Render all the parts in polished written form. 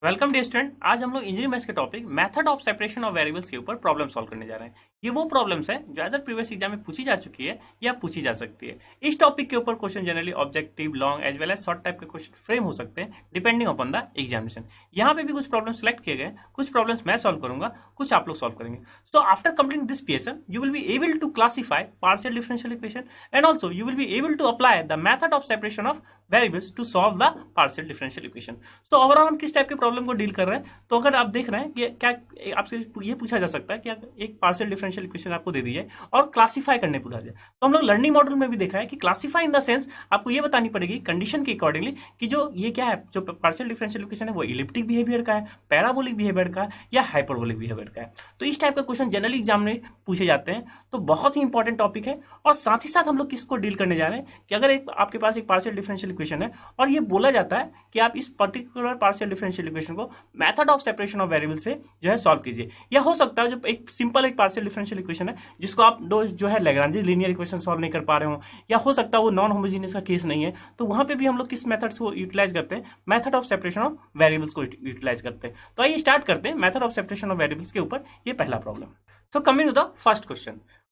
Welcome dear student. आज हम लोग इंजीनियरिंग मैथ्स के topic method of separation of variables के ऊपर प्रॉब्लम सॉल्व करने जा रहे हैं। ये वो प्रॉब्लम्स है जो अदर प्रीवियस एग्जाम में पूछी जा चुकी है या पूछी जा सकती है। इस टॉपिक के ऊपर question generally objective, long as well as short type के क्वेश्चन फ्रेम हो सकते हैं डिपेंडिंग अपॉन द एग्जामिनेशन। यहाँ पे भी कुछ प्रॉब्लम सेलेक्ट किए गए, कुछ प्रॉब्लम्स मैं सॉल्व करूंगा, कुछ आप लोग सॉल्व करेंगे। So after completing this PSM you will be able to classify partial differential equation and also you will be able to apply the method of separation of variables to solve the partial differential equation. तो overall हम किस type के problem को deal कर रहे हैं, तो अगर आप देख रहे हैं कि क्या आपसे ये पूछा जा सकता है कि एक पार्शियल डिफरेंशियल इक्वेशन आपको दे दी जाए और क्लासिफाई करने पूछा जाए, तो हम लोग लर्निंग मॉडल में भी देखा है कि क्लासिफाई इन द सेंस आपको ये बतानी पड़ेगी कंडीशन के अकॉर्डिंगली कि जो ये क्या है, जो पार्शियल डिफरेंशियल इक्वेशन है वो इलिप्टिक बिहेवियर का है, पैराबोलिक बिहेवियर का है या हाइपरबोलिक बिहेवियर का है। तो इस टाइप का क्वेश्चन जनरली एग्जाम में पूछे जाते हैं, तो बहुत ही इंपॉर्टेंट टॉपिक है। और साथ ही साथ हम लोग किसको डील करने जा रहे हैं कि अगर आपके पास एक पार्शियल डिफरेंशियल इक्वेशन है और ये बोला जाता है कि आप इस पर्टिकुलर पार्शियल डिफरेंशियल इक्वेशन को method of separation of variable से जो है सॉल्व कीजिए। या हो सकता है जो एक सिंपल एक पार्शियल डिफरेंशियल इक्वेशन है जिसको आप जो है लैग्रांज लीनियर इक्वेशन सॉल्व नहीं कर पा रहे हो, या हो सकता है वो नॉन होमोजेनियस का केस नहीं है, तो वहां पे भी हम लोग किस मेथड्स को यूटिलाइज करते हैं, method of separation of variables को यूटिलाइज करते हैं। तो आइए स्टार्ट करते हैं method of separation of variables के ऊपर ये पहला problem. So coming to the first question,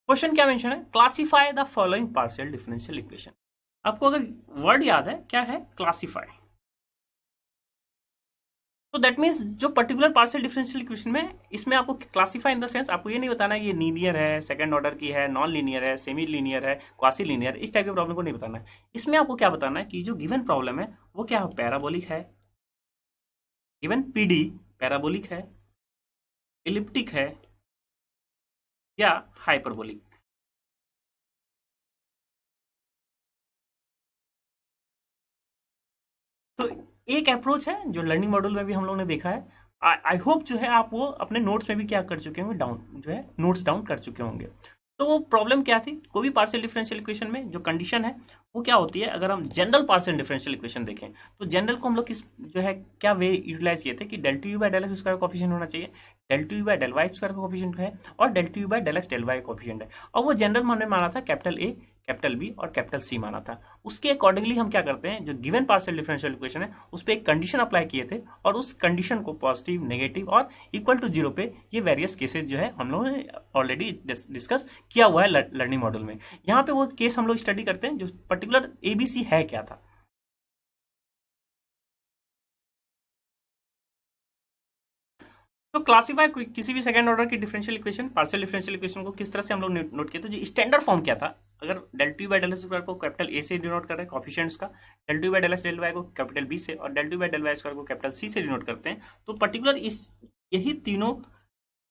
question क्या मेंशन है, classify the following partial differential equation. आपको अगर वर्ड याद है क्या है, क्लासिफाई। तो दैट मीन्स जो पर्टिकुलर पार्शियल डिफरेंशियल इक्वेशन में इसमें आपको क्लासिफाई इन द सेंस आपको ये नहीं बताना है ये लीनियर है, सेकंड ऑर्डर की है, नॉन लीनियर है, सेमी लीनियर है, क्वासी लीनियर, इस टाइप के प्रॉब्लम को नहीं बताना है। इसमें आपको क्या बताना है कि जो गिवन प्रॉब्लम है वो क्या है, पैराबोलिक है, गिवन पीडी पैराबोलिक है, इलिप्टिक है या हाइपरबोलिक। तो एक अप्रोच है जो लर्निंग मॉड्यूल में भी हम लोगों ने देखा है। आई होप जो है आप वो अपने नोट्स में भी क्या कर चुके होंगे, डाउन जो है नोट्स डाउन कर चुके होंगे। तो वो प्रॉब्लम क्या थी, कोई भी पार्शियल डिफरेंशियल इक्वेशन में जो कंडीशन है वो क्या होती है। अगर हम जनरल पार्शियल डिफरेंशियल इक्वेशन देखें तो जनरल को हम लोग किस जो है क्या वे यूटिलाइज किए थे कि del t u by del x square coefficient होना चाहिए, del t u by del y square coefficient है और del t u by del x del y coefficient है। और वो जनरल हमने माना था कैपिटल ए, कैपिटल बी और कैपिटल सी माना था। उसके अकॉर्डिंगली हम क्या करते हैं, जो गिवन पार्शियल डिफरेंशियल इक्वेशन है उस पर एक कंडीशन अप्लाई किए थे और उस कंडीशन को पॉजिटिव, नेगेटिव और इक्वल टू जीरो पे ये वेरियस केसेस जो है हम लोगों ने ऑलरेडी डिस्कस किया हुआ है लर्निंग मॉड्यूल में। यहाँ पे वो केस हम लोग स्टडी करते हैं जो पर्टिकुलर एबीसी है क्या था। तो क्लासिफाई किसी भी सेकंड ऑर्डर की differential equation, partial differential equation को किस तरह से हम लोग नोट किए, तो जो स्टैंडर्ड फॉर्म क्या था, अगर del t by del square को कैपिटल ए से डिनोट कर रहे हैं कॉफिशिएंट्स का, del t by del x del y को कैपिटल बी से और del t by del y square को कैपिटल सी से डिनोट करते हैं, तो पर्टिकुलर इस यही तीनों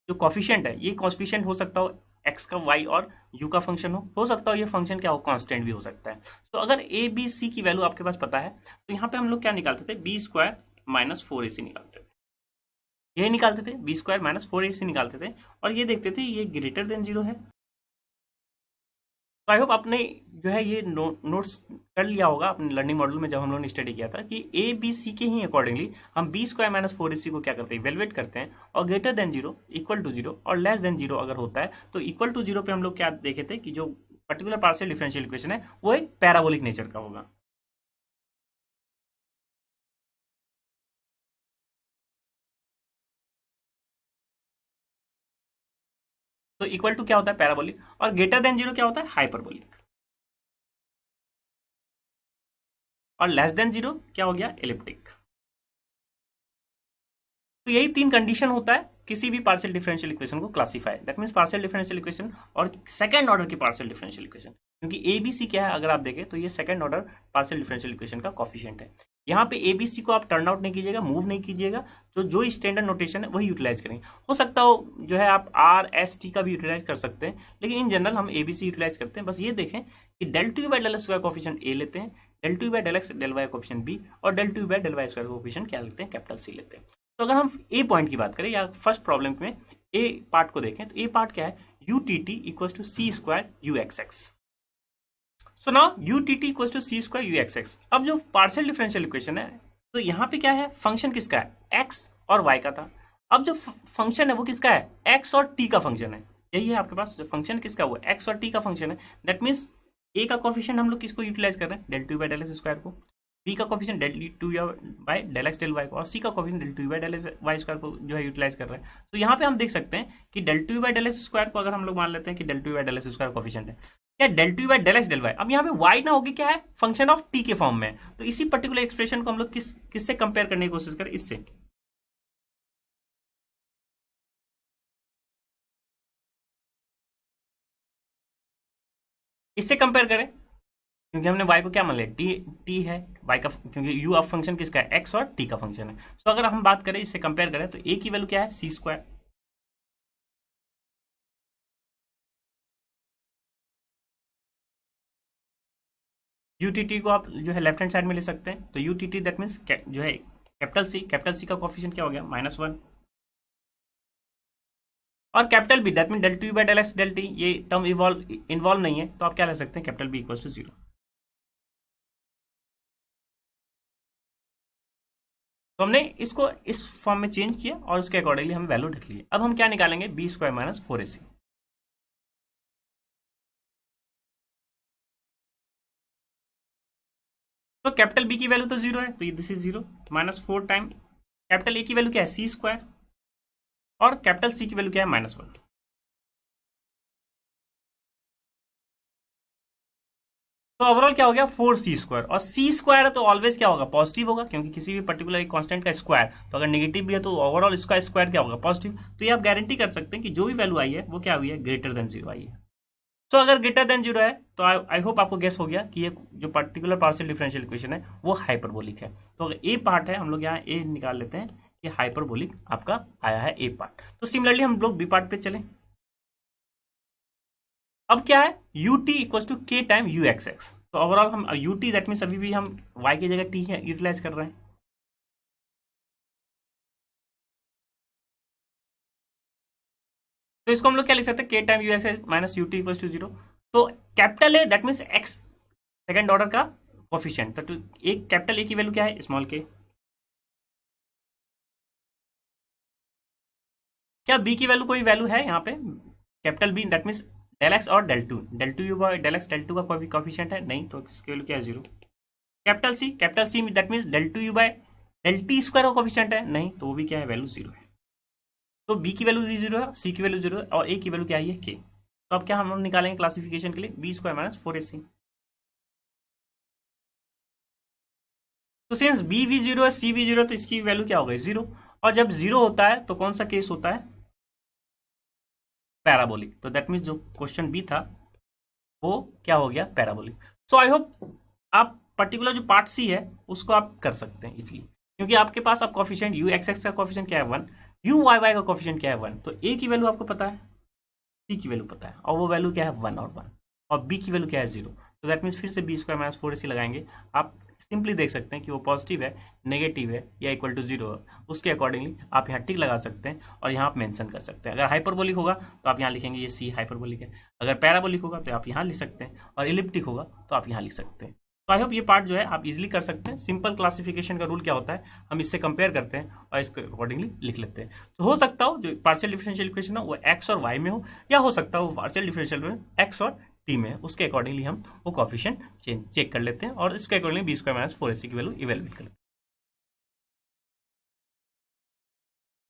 जो कॉफिशिएंट है, ये कॉफिशिएंट हो सकता हो एक्स का, वाई और यू का फंक्शन हो सकता हो ये फंक्शन क्या हो, कांस्टेंट भी हो सकता है। तो अगर ए बी सी की वैल्यू आपके पास पता है तो यहाँ पे हम लोग क्या निकालते थे, B square minus four A सी निकालते थे, ये निकालते थे B square minus four A सी निकालते थे और ये देखते थे ये ग्रेटर देन जीरो है। तो आई होप आपने जो है ये नोट्स कर लिया होगा अपने लर्निंग मॉड्यूल में जब हम लोगों ने स्टडी किया था कि ए बी सी के ही अकॉर्डिंगली हम B square minus four A C को क्या करते हैं, इवेलुएट करते हैं और greater than zero, equal to zero और लेस देन जीरो अगर होता है तो इक्वल टू जीरो पे हम लोग क्या देखे थे कि जो पर्टिकुलर पार्शियल डिफरेंशियल इक्वेशन है वो एक पैराबोलिक नेचर का होगा। तो इक्वल टू क्या होता है, पैराबोलिक, और ग्रेटर देन जीरो क्या होता है, हाइपरबोलिक, और लेस देन जीरो क्या हो गया, एलिप्टिक। तो यही तीन कंडीशन होता है किसी भी पार्शियल डिफरेंशियल इक्वेशन को classify, that means partial differential equation और सेकंड ऑर्डर की पार्शियल डिफरेंशियल इक्वेशन, क्योंकि एबीसी क्या है अगर आप देखें तो ये second order partial differential equation का कॉफिशिएंट है। यहाँ पे एबीसी को आप टर्न आउट नहीं कीजिएगा, मूव नहीं कीजिएगा, जो जो स्टैंडर्ड नोटेशन है वही यूटिलाइज करेंगे। हो सकता हो जो है आप आर एस टी का भी यूटिलाइज कर सकते हैं, लेकिन इन जनरल हम एबीसी यूटिलाइज करते हैं। बस ये देखें कि del two by del square coefficient A लेते हैं, del two by del x del y coefficient B और del two by del y square coefficient क्या लेते हैं, कैपिटल सी लेते हैं। तो अगर हम ए पॉइंट की बात करें या फर्स्ट प्रॉब्लम में ए पार्ट को देखें तो ए पार्ट क्या है, u t t equal to c square u x x. So now u t t equal to c square u x x. अब जो पार्शियल डिफरेंशियल इक्वेशन है तो यहाँ पे क्या है, फंक्शन किसका है, एक्स और वाई का था। अब जो फंक्शन है वो किसका है, एक्स और टी का फंक्शन है। यही है आपके पास जो फंक्शन किसका, वो एक्स और टी का फंक्शन है। दैट मीन्स ए का कॉफिशिएंट हम लोग किसको यूटिलाइज कर रहे हैं, del two by del x square को, बी का coefficient del two by del x del y को और सी का coefficient del two by del y square को जो है यूटिलाइज कर रहे हैं। तो यहाँ पे हम देख सकते हैं कि del two by del x square को अगर हम लोग मान लेते हैं कि del two by del x square coefficient है, या del two by del x del y, अब यहाँ पे वाई ना होगी क्या है, फंक्शन ऑफ टी के फॉर्म में। तो इसी पर्टिकुलर एक्सप्रेशन को हम लोग किससे कंपेयर करने की कोशिश करें, इससे। इससे कंपेयर करें, क्योंकि हमने y को क्या मान लिया, टी है y का, क्योंकि u ऑफ फंक्शन किसका है, x और t का फंक्शन है। तो अगर हम बात करें, इससे कंपेयर करें, तो a की वैल्यू क्या है, सी स्क्वायर, यूटीटी को आप जो है लेफ्ट हैंड साइड में ले सकते हैं। तो यूटीटी दैट मीन्स जो है कैपिटल सी का कोफिशिएंट क्या हो गया, -1, और capital B that mean del two by del x del t, ये टर्म इन्वॉल्व नहीं है, तो आप क्या ले सकते हैं, कैपिटल बी इक्वल टू 0। तो हमने इसको इस फॉर्म में चेंज किया और उसके अकॉर्डिंगली हम वैल्यू रख लिए। अब हम क्या निकालेंगे, बी स्क्वायर माइनस 4ac। तो कैपिटल बी की वैल्यू तो 0 है, तो this is 0, -4 time capital A की वैल्यू क्या है, सी स्क्वायर, और कैपिटल सी की वैल्यू क्या है, -1। तो ओवरऑल क्या हो गया, 4c स्क्वायर, और सी स्क्वायर है तो ऑलवेज क्या होगा, पॉजिटिव होगा, क्योंकि किसी भी पर्टिकुलर एक कांस्टेंट का स्क्वायर, तो अगर नेगेटिव भी है तो ओवरऑल इसका स्क्वायर क्या होगा, पॉजिटिव। तो ये आप गारंटी कर सकते हैं कि जो भी वैल्यू आई है वो क्या हुई है, ग्रेटर देन 0 आई है। तो अगर ग्रेटर देन 0 है तो आई होप आपको गेस हो गया कि ये जो पर्टिकुलर पार्शियल डिफरेंशियल इक्वेशन है वो हाइपरबोलिक है। तो अगर ए पार्ट है, हम लोग यहाँ ए निकाल लेते हैं कि हाइपरबोलिक आपका आया है ए पार्ट। तो सिमिलरली हम लोग बी पार्ट पे चलें। अब क्या है, u t equal to k time u x x. तो ओवरऑल हम यू टी दैट मीन्स अभी भी हम वाई की जगह टी है यूटिलाइज कर रहे हैं। तो इसको हम लोग क्या लिख सकते हैं, k time u x minus u t equal to 0। तो capital A that means x second order का कोफिशिएंट। तो एक कैपिटल ए की वैल्यू क्या है, स्मॉल के। क्या बी की वैल्यू कोई वैल्यू है यहाँ पे, capital B that means del x और del two u by del x del two का कोई कोफिशिएंट है नहीं, तो इसकी वैल्यू क्या है, 0। Capital C that means del two u by del t square का कोफिशिएंट है नहीं, तो वो भी क्या है, वैल्यू 0 है। तो बी की वैल्यू भी 0 है, सी की वैल्यू 0 है, और ए की वैल्यू क्या है, के। तो अब क्या हम लोग निकालेंगे क्लासिफिकेशन के लिए, बी स्क्वायर माइनस 4ac। तो सिंस बी भी 0 है, सी भी 0 है, तो इसकी वैल्यू क्या हो गई, 0। और जब 0 होता है तो कौन सा केस होता है, पैराबोलिक। तो दैट मीन्स जो क्वेश्चन बी था वो क्या हो गया, पैराबोलिक। सो आई होप आप पर्टिकुलर जो पार्ट सी है उसको आप कर सकते हैं इसलिए, क्योंकि आपके पास अब कॉफिशिएंट यू एक्स एक्स का कॉफिशिएंट क्या है, 1, यू वाई वाई का कॉफिशिएंट क्या है, 1। तो ए की वैल्यू आपको पता है, सी की वैल्यू पता है, और वो वैल्यू क्या है, 1 और 1, और बी की वैल्यू क्या है, 0। तो दैट मीन्स फिर से बी स्क्वायर माइनस 4ac लगाएंगे। आप सिंपली देख सकते हैं कि वो पॉजिटिव है, नेगेटिव है, या इक्वल टू 0 है। उसके अकॉर्डिंगली आप यहाँ टिक लगा सकते हैं और यहाँ आप मेंशन कर सकते हैं। अगर हाइपरबोलिक होगा तो आप यहाँ लिखेंगे ये सी हाइपरबोलिक है, अगर पैराबोलिक होगा तो आप यहाँ लिख सकते हैं, और इलिप्टिक होगा तो आप यहाँ लिख सकते हैं। तो आई होप ये पार्ट जो है आप इजीली कर सकते हैं। सिंपल क्लासिफिकेशन का रूल क्या होता है, हम इससे कंपेयर करते हैं और इसको अकॉर्डिंगली लिख लेते हैं। तो हो सकता हो जो पार्शियल डिफरेंशियल इक्वेशन है वो एक्स और वाई में हो, या हो सकता है वो पार्शियल डिफरेंशियल में एक्स और टी में है। उसके अकॉर्डिंगली हम वो कॉफिशिएंट चेक कर लेते हैं और इसके accordingly B square minus 4ac की वैल्यू इवेलुएट कर लेते हैं।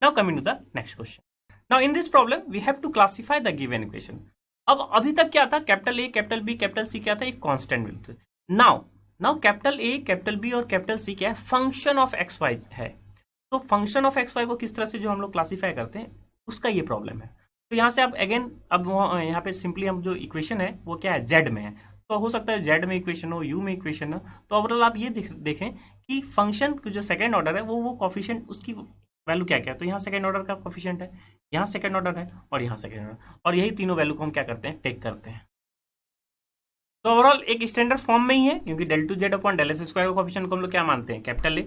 Now coming to the next question. Now in this problem we have to classify the given equation. अब अभी तक क्या था, capital A capital B capital C क्या था, एक कांस्टेंट वैल्यू थे। Now now capital A capital B और कैपिटल सी क्या है, फंक्शन ऑफ एक्स वाई है। तो फंक्शन ऑफ एक्स वाई को किस तरह से जो हम लोग क्लासीफाई करते हैं उसका ये प्रॉब्लम है। तो यहाँ से आप अगेन अब यहाँ पे सिंपली हम जो इक्वेशन है वो क्या है, जेड में है। तो हो सकता है जेड में इक्वेशन हो, यू में इक्वेशन हो। तो ओवरऑल आप ये देखें कि फंक्शन जो सेकंड ऑर्डर है वो कॉफिशिएंट उसकी वैल्यू क्या क्या है। तो यहाँ सेकंड ऑर्डर का कॉफिशिएंट है, यहाँ सेकंड ऑर्डर है, और यहाँ सेकंड ऑर्डर, और यही तीनों वैल्यू को हम क्या करते हैं, टेक करते हैं। तो ओवरऑल एक स्टैंडर्ड फॉर्म में ही है, क्योंकि del two z upon del x square का कॉफिशिएंट को हम लोग क्या मानते हैं, capital A.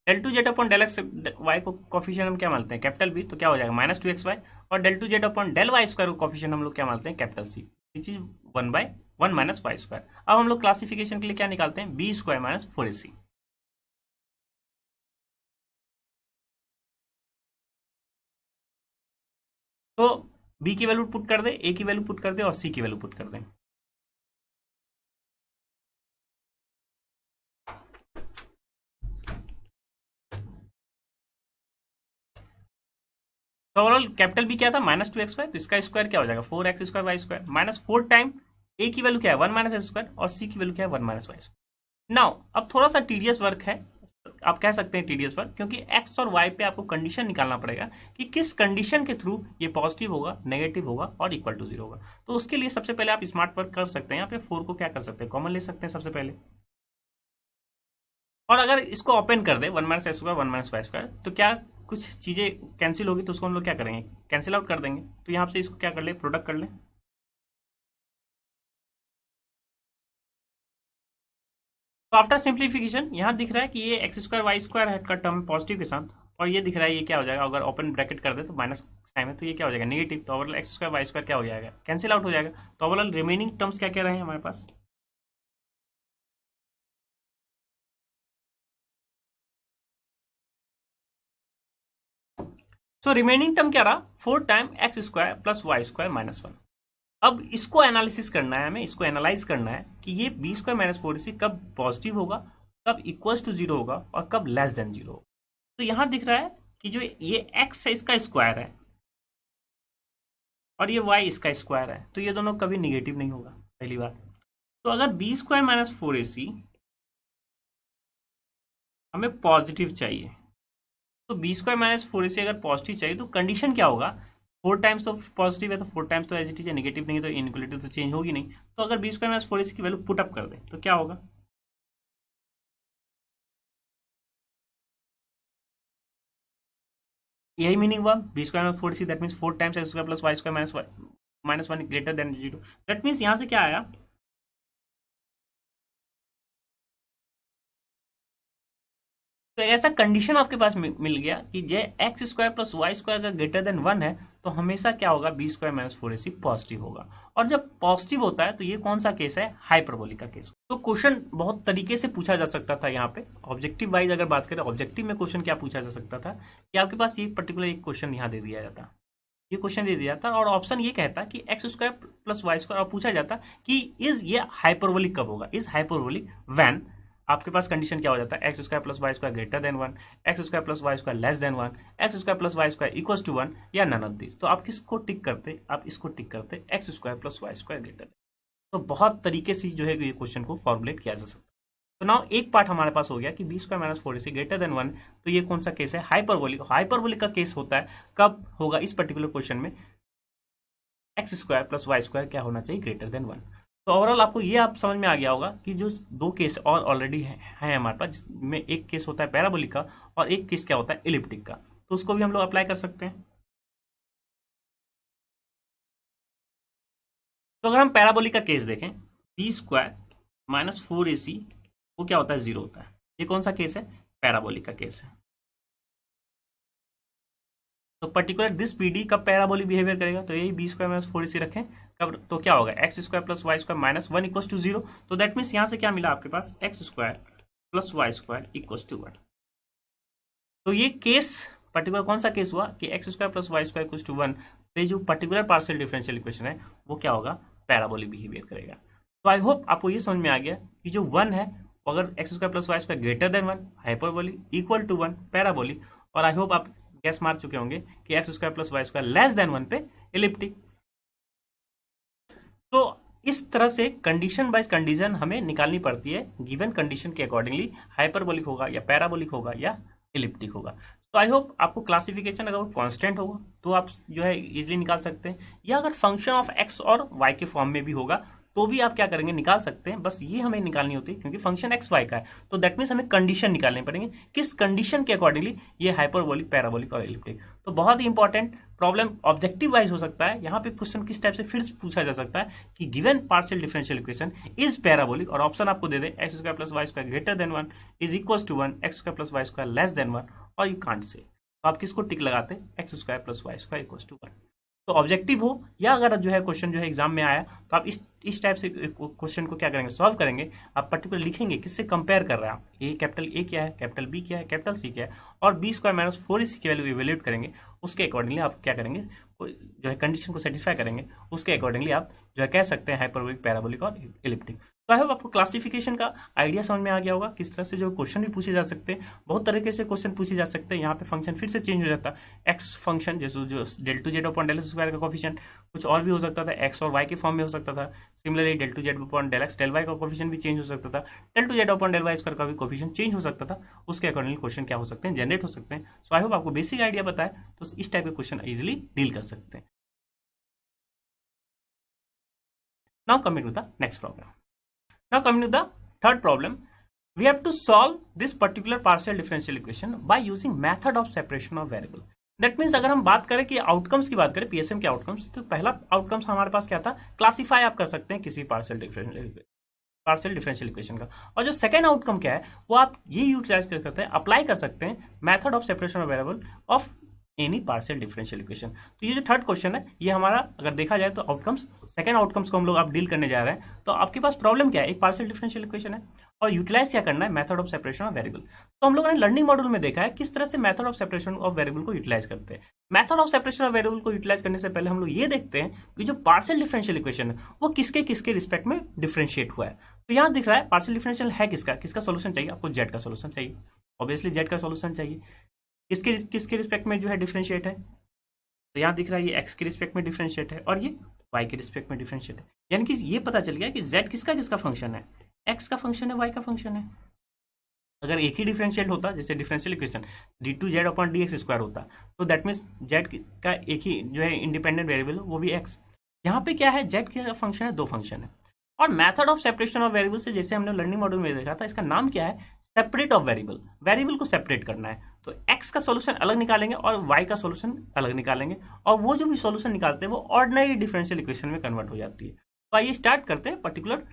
Del two z upon del x y को कॉफिशिएंट हम क्या मानते हैं, कैपिटल बी। तो क्या हो जाएगा, -2xy। और del two z upon del y square को कॉफिशिएंट हम लोग क्या मानते हैं, capital C, which is 1/1 minus y square. अब हम लोग क्लासिफिकेशन के लिए क्या निकालते हैं, बी स्क्वायर माइनस 4ac। तो बी की वैल्यू पुट कर दे, ए की वैल्यू पुट कर दे, और सी की वैल्यू पुट कर दे। तो ओवरऑल कैपिटल बी क्या था -2x², तो इसका स्क्वायर क्या हो जाएगा 4x² y² -4 टाइम ए की वैल्यू क्या है 1 - x², और सी की वैल्यू क्या है 1 - y²। नाउ अब थोड़ा सा टीडियस वर्क है, आप कह सकते हैं टीडीएस वर्क, क्योंकि एक्स और वाई पे आपको कंडीशन निकालना पड़ेगा कि किस कंडीशन के थ्रू ये पॉजिटिव होगा, नेगेटिव होगा और इक्वल टू 0 होगा। तो उसके लिए सबसे पहले आप स्मार्ट वर्क कर सकते हैं, यहाँ पे 4 को क्या कर सकते हैं, कॉमन ले सकते हैं सबसे पहले। और अगर इसको ओपन कर दे 1 - x², 1 - y², तो क्या कुछ चीजें कैंसिल होगी, तो उसको हम लोग क्या करेंगे, कैंसिल आउट कर देंगे। तो यहाँ से इसको क्या कर ले, प्रोडक्ट कर ले। तो आफ्टर सिंप्लीफिकेशन यहाँ दिख रहा है कि ये x² y² का टर्म पॉजिटिव के साथ, और ये दिख रहा है ये क्या हो जाएगा, अगर ओपन ब्रैकेट कर दे तो माइनस साइन है, तो ये क्या हो जाएगा नेगेटिव। तो ओवरऑल x² y² क्या हो जाएगा, कैंसिल आउट हो जाएगा। तो ओवरऑल रिमेनिंग टर्म्स क्या क्या रहे हमारे पास, सो रिमेनिंग टर्म क्या रहा 4 टाइम x² + y² -1। अब इसको एनालिसिस करना है, हमें इसको एनालाइज करना है कि ये b² - 4ac कब पॉजिटिव होगा, कब इक्वल्स टू 0 होगा और कब लेस देन 0 होगा। तो यहां दिख रहा है कि जो ये x है इसका स्क्वायर है और ये y इसका स्क्वायर है, तो ये दोनों कभी निगेटिव नहीं होगा, पहली बात। तो अगर b² - 4ac हमें पॉजिटिव चाहिए, तो b² - 4ac अगर पॉजिटिव चाहिए तो कंडीशन क्या होगा, 4 टाइम्स तो पॉजिटिव है तो 4 टाइम्स तो एज इट इज है, नेगेटिव नहीं है तो इनइक्वालिटी तो चेंज होगी नहीं। तो अगर b² - 4ac की वैल्यू पुट अप कर दे तो क्या होगा, यही मीनिंग हुआ b² - 4ac, that means 4 times x² + y² -1 greater than 0। That means यहां से क्या आया, तो ऐसा कंडीशन आपके पास मिल गया कि जे x² + y² अगर ग्रेटर देन 1 है तो हमेशा क्या होगा b² - 4ac पॉजिटिव होगा। और जब पॉजिटिव होता है तो ये कौन सा केस है, हाइपरबोलिक का केस। तो क्वेश्चन बहुत तरीके से पूछा जा सकता था, यहाँ पे ऑब्जेक्टिव वाइज अगर बात करें, ऑब्जेक्टिव में क्वेश्चन क्या पूछा जा सकता था कि आपके पास ये पर्टिकुलर एक क्वेश्चन यहाँ दे दिया जाता, ये क्वेश्चन दे दिया जाता और ऑप्शन ये कहता कि x² + y² और पूछा जाता कि इज ये हाइपरबोलिक कब होगा, इज हाइपरबोलिक व्हेन आपके पास कंडीशन क्या हो जाता है x² + y² greater than 1, x² + y² less than 1, x² + y² equals to 1 या नन ऑफ दिस। तो आप किसको टिक करते, आप इसको टिक करते x² + y² ग्रेटर। तो बहुत तरीके से जो है ये क्वेश्चन को फॉर्मुलेट किया जा सकता है। तो नाउ एक पार्ट हमारे पास हो गया कि b² - 4ac ग्रेटर देन 1, तो ये कौन सा केस है, हाइपरबोलिक। हाइपरबोलिक का केस होता है कब होगा, इस पर्टिकुलर क्वेश्चन में x² + y² क्या होना चाहिए, ग्रेटर देन 1। तो ओवरऑल आपको ये आप समझ में आ गया होगा कि जो दो केस और ऑलरेडी है हमारे पास, जिसमें एक केस होता है पैराबोलिक का और एक केस क्या होता है इलिप्टिक का, तो उसको भी हम लोग अप्लाई कर सकते हैं। तो अगर हम पैराबोलिक का केस देखें, b² - 4ac वो क्या होता है, 0 होता है। ये कौन सा केस है, पैराबोलिक का केस है। तो पर्टिकुलर दिस पीडी कब पैराबोलिक बिहेवियर करेगा, तो यही b² - 4ac रखें कब, तो क्या होगा x² + y² -1 इक्वल्स टू 0। तो दैट मीन्स यहां से क्या मिला आपके पास, x² + y² इक्वल्स टू 1। तो ये केस पर्टिकुलर कौन सा केस हुआ कि x² + y² इक्वल्स टू 1 पे जो पर्टिकुलर पार्शियल डिफरेंशियल इक्वेशन है वो क्या होगा, पैराबोलिक बिहेवियर करेगा। तो आई होप आपको ये समझ में आ गया कि जो 1 है अगर x² + y² greater than 1 hyperbolic, equal to 1 parabolic, और आई होप आप गैस मार चुके होंगे कि x² + y² लेस देन 1 पे एलिप्टिक। तो इस तरह से कंडीशन बाइज कंडीशन हमें निकालनी पड़ती है, गिवन कंडीशन के अकॉर्डिंगली हाइपरबोलिक होगा या पैराबोलिक होगा या इलिप्टिक होगा। तो आई होप आपको क्लासिफिकेशन अगर वो कांस्टेंट होगा तो आप जो है इजीली निकाल सकते हैं, या अगर फंक्शन ऑफ एक्स और वाई के फॉर्म में भी होगा तो भी आप क्या करेंगे, निकाल सकते हैं। बस ये हमें निकालनी होती है क्योंकि फंक्शन एक्स वाई का है, तो दैट मीन्स हमें कंडीशन निकालने पड़ेंगे, किस कंडीशन के अकॉर्डिंगली ये हाइपरबोलिक, पैराबोलिक और इलिप्टिक। तो बहुत ही इंपॉर्टेंट प्रॉब्लम ऑब्जेक्टिव वाइज हो सकता है। यहाँ पे क्वेश्चन किस टाइप से फिर पूछा जा सकता है कि given partial differential equation is parabolic, और ऑप्शन आपको दे दे x² + y² greater than 1 is equals to 1, x² + y² less than 1, और यू कांट से। तो आप किसको टिक लगाते, x² + y² इक्वल्स टू 1। तो ऑब्जेक्टिव हो या अगर जो है क्वेश्चन जो है एग्जाम में आया तो आप इस टाइप से क्वेश्चन को क्या करेंगे, सॉल्व करेंगे। आप पर्टिकुलर लिखेंगे किससे कंपेयर कर रहे हैं आप, ए कैपिटल ए क्या है, कैपिटल बी क्या है, कैपिटल सी क्या है, और बी स्क्वायर माइनस 4ac की वैल्यू इवेल्यूएट करेंगे। उसके अकॉर्डिंगली आप क्या करेंगे, जो है कंडीशन को सेटिस्फाई करेंगे, उसके अकॉर्डिंगली आप जो है कह सकते हैं हाइपरबोलिक, पैराबोलिक और एलिप्टिक। तो आई होप आपको क्लासिफिकेशन का आइडिया समझ में आ गया होगा, किस तरह से जो क्वेश्चन भी पूछे जा सकते हैं, बहुत तरीके से क्वेश्चन पूछे जा सकते हैं। यहाँ पे फंक्शन फिर से चेंज हो जाता है, एक्स फंक्शन जैसे जो del two z upon del x square का कोफिशिएंट कुछ और भी हो सकता था, एक्स और वाई के फॉर्म में हो सकता था। Similarly del two z upon del x del y का कोफिशिएंट भी चेंज हो सकता था, del two z upon del y square का भी कोफिशिएंट चेंज हो सकता था। उसके अकॉर्डिंगली क्वेश्चन क्या हो सकते हैं, जनरेट हो सकते हैं। सो आई होप आपको बेसिक आइडिया पता है, तो इस टाइप के क्वेश्चन इजिली डील कर सकते हैं। Now coming to the next problem. Now coming to the third problem, we have to solve this particular partial differential equation by using method of separation of variable. That means अगर हम बात करें कि outcomes की बात करें, PSM के outcomes, तो पहला आउटकम्स हमारे पास क्या था, क्लासीफाई आप कर सकते हैं किसी पार्शियल डिफरेंशियल इक्वेशन का। और जो सेकंड आउटकम क्या है, वो आप ये यूटिलाइज कर सकते हैं, अप्लाई कर सकते हैं method of separation of variable of any partial differential equation. तो ये जो थर्ड क्वेश्चन है, ये हमारा अगर देखा जाए तो आउटकम्स, सेकंड आउटकम्स को हम लोग आप डील करने जा रहे हैं। तो आपके पास प्रॉब्लम क्या है, एक पार्शियल डिफरेंशियल इक्वेशन है और यूटिलाइज क्या करना है, method of separation of variable. तो हम लोगों ने लर्निंग मॉड्यूल में देखा है किस तरह से method of separation of variable को यूटिलाइज करते हैं। Method of separation of variable को यूटिलाइज करने से पहले हम लोग ये देखते हैं कि जो पार्शियल डिफरेंशियल इक्वेशन है वो किसके किसके रिस्पेक्ट में डिफरेंशिएट हुआ है। तो यहाँ दिख रहा है पार्शियल डिफरेंशियल है किसका, किसका सोल्यूशन चाहिए आपको, जेड का सोल्यूशन चाहिए, ऑब्वियसली जेड का सोल्यूशन चाहिए। किसके किसके रिस्पेक्ट में जो है डिफरेंशिएट है, तो यहाँ दिख रहा है ये x के रिस्पेक्ट में डिफरेंशिएट है और ये y के रिस्पेक्ट में डिफरेंशिएट है। यानी कि ये पता चल गया कि z किसका किसका फंक्शन है, x का फंक्शन है, y का फंक्शन है। अगर एक ही डिफरेंशिएट होता, जैसे differential equation d two z upon d x square होता, तो दैट मीन्स जेड का एक ही जो है इंडिपेंडेंट वेरिएबल वो भी x। यहाँ पे क्या है, जेड का फंक्शन है, दो फंक्शन है। और method of separation of variable से, जैसे हमने लर्निंग मॉड्यूल में देखा था, इसका नाम क्या है, सेपरेट ऑफ वेरिएबल। वेरिएबल को सेपरेट करना है, तो x का सॉल्यूशन अलग निकालेंगे और y का सॉल्यूशन अलग निकालेंगे, और वो जो भी सॉल्यूशन निकालते हैं वो ऑर्डिनरी डिफरेंशियल इक्वेशन में कन्वर्ट हो जाती है। तो आइए स्टार्ट करते हैं पर्टिकुलर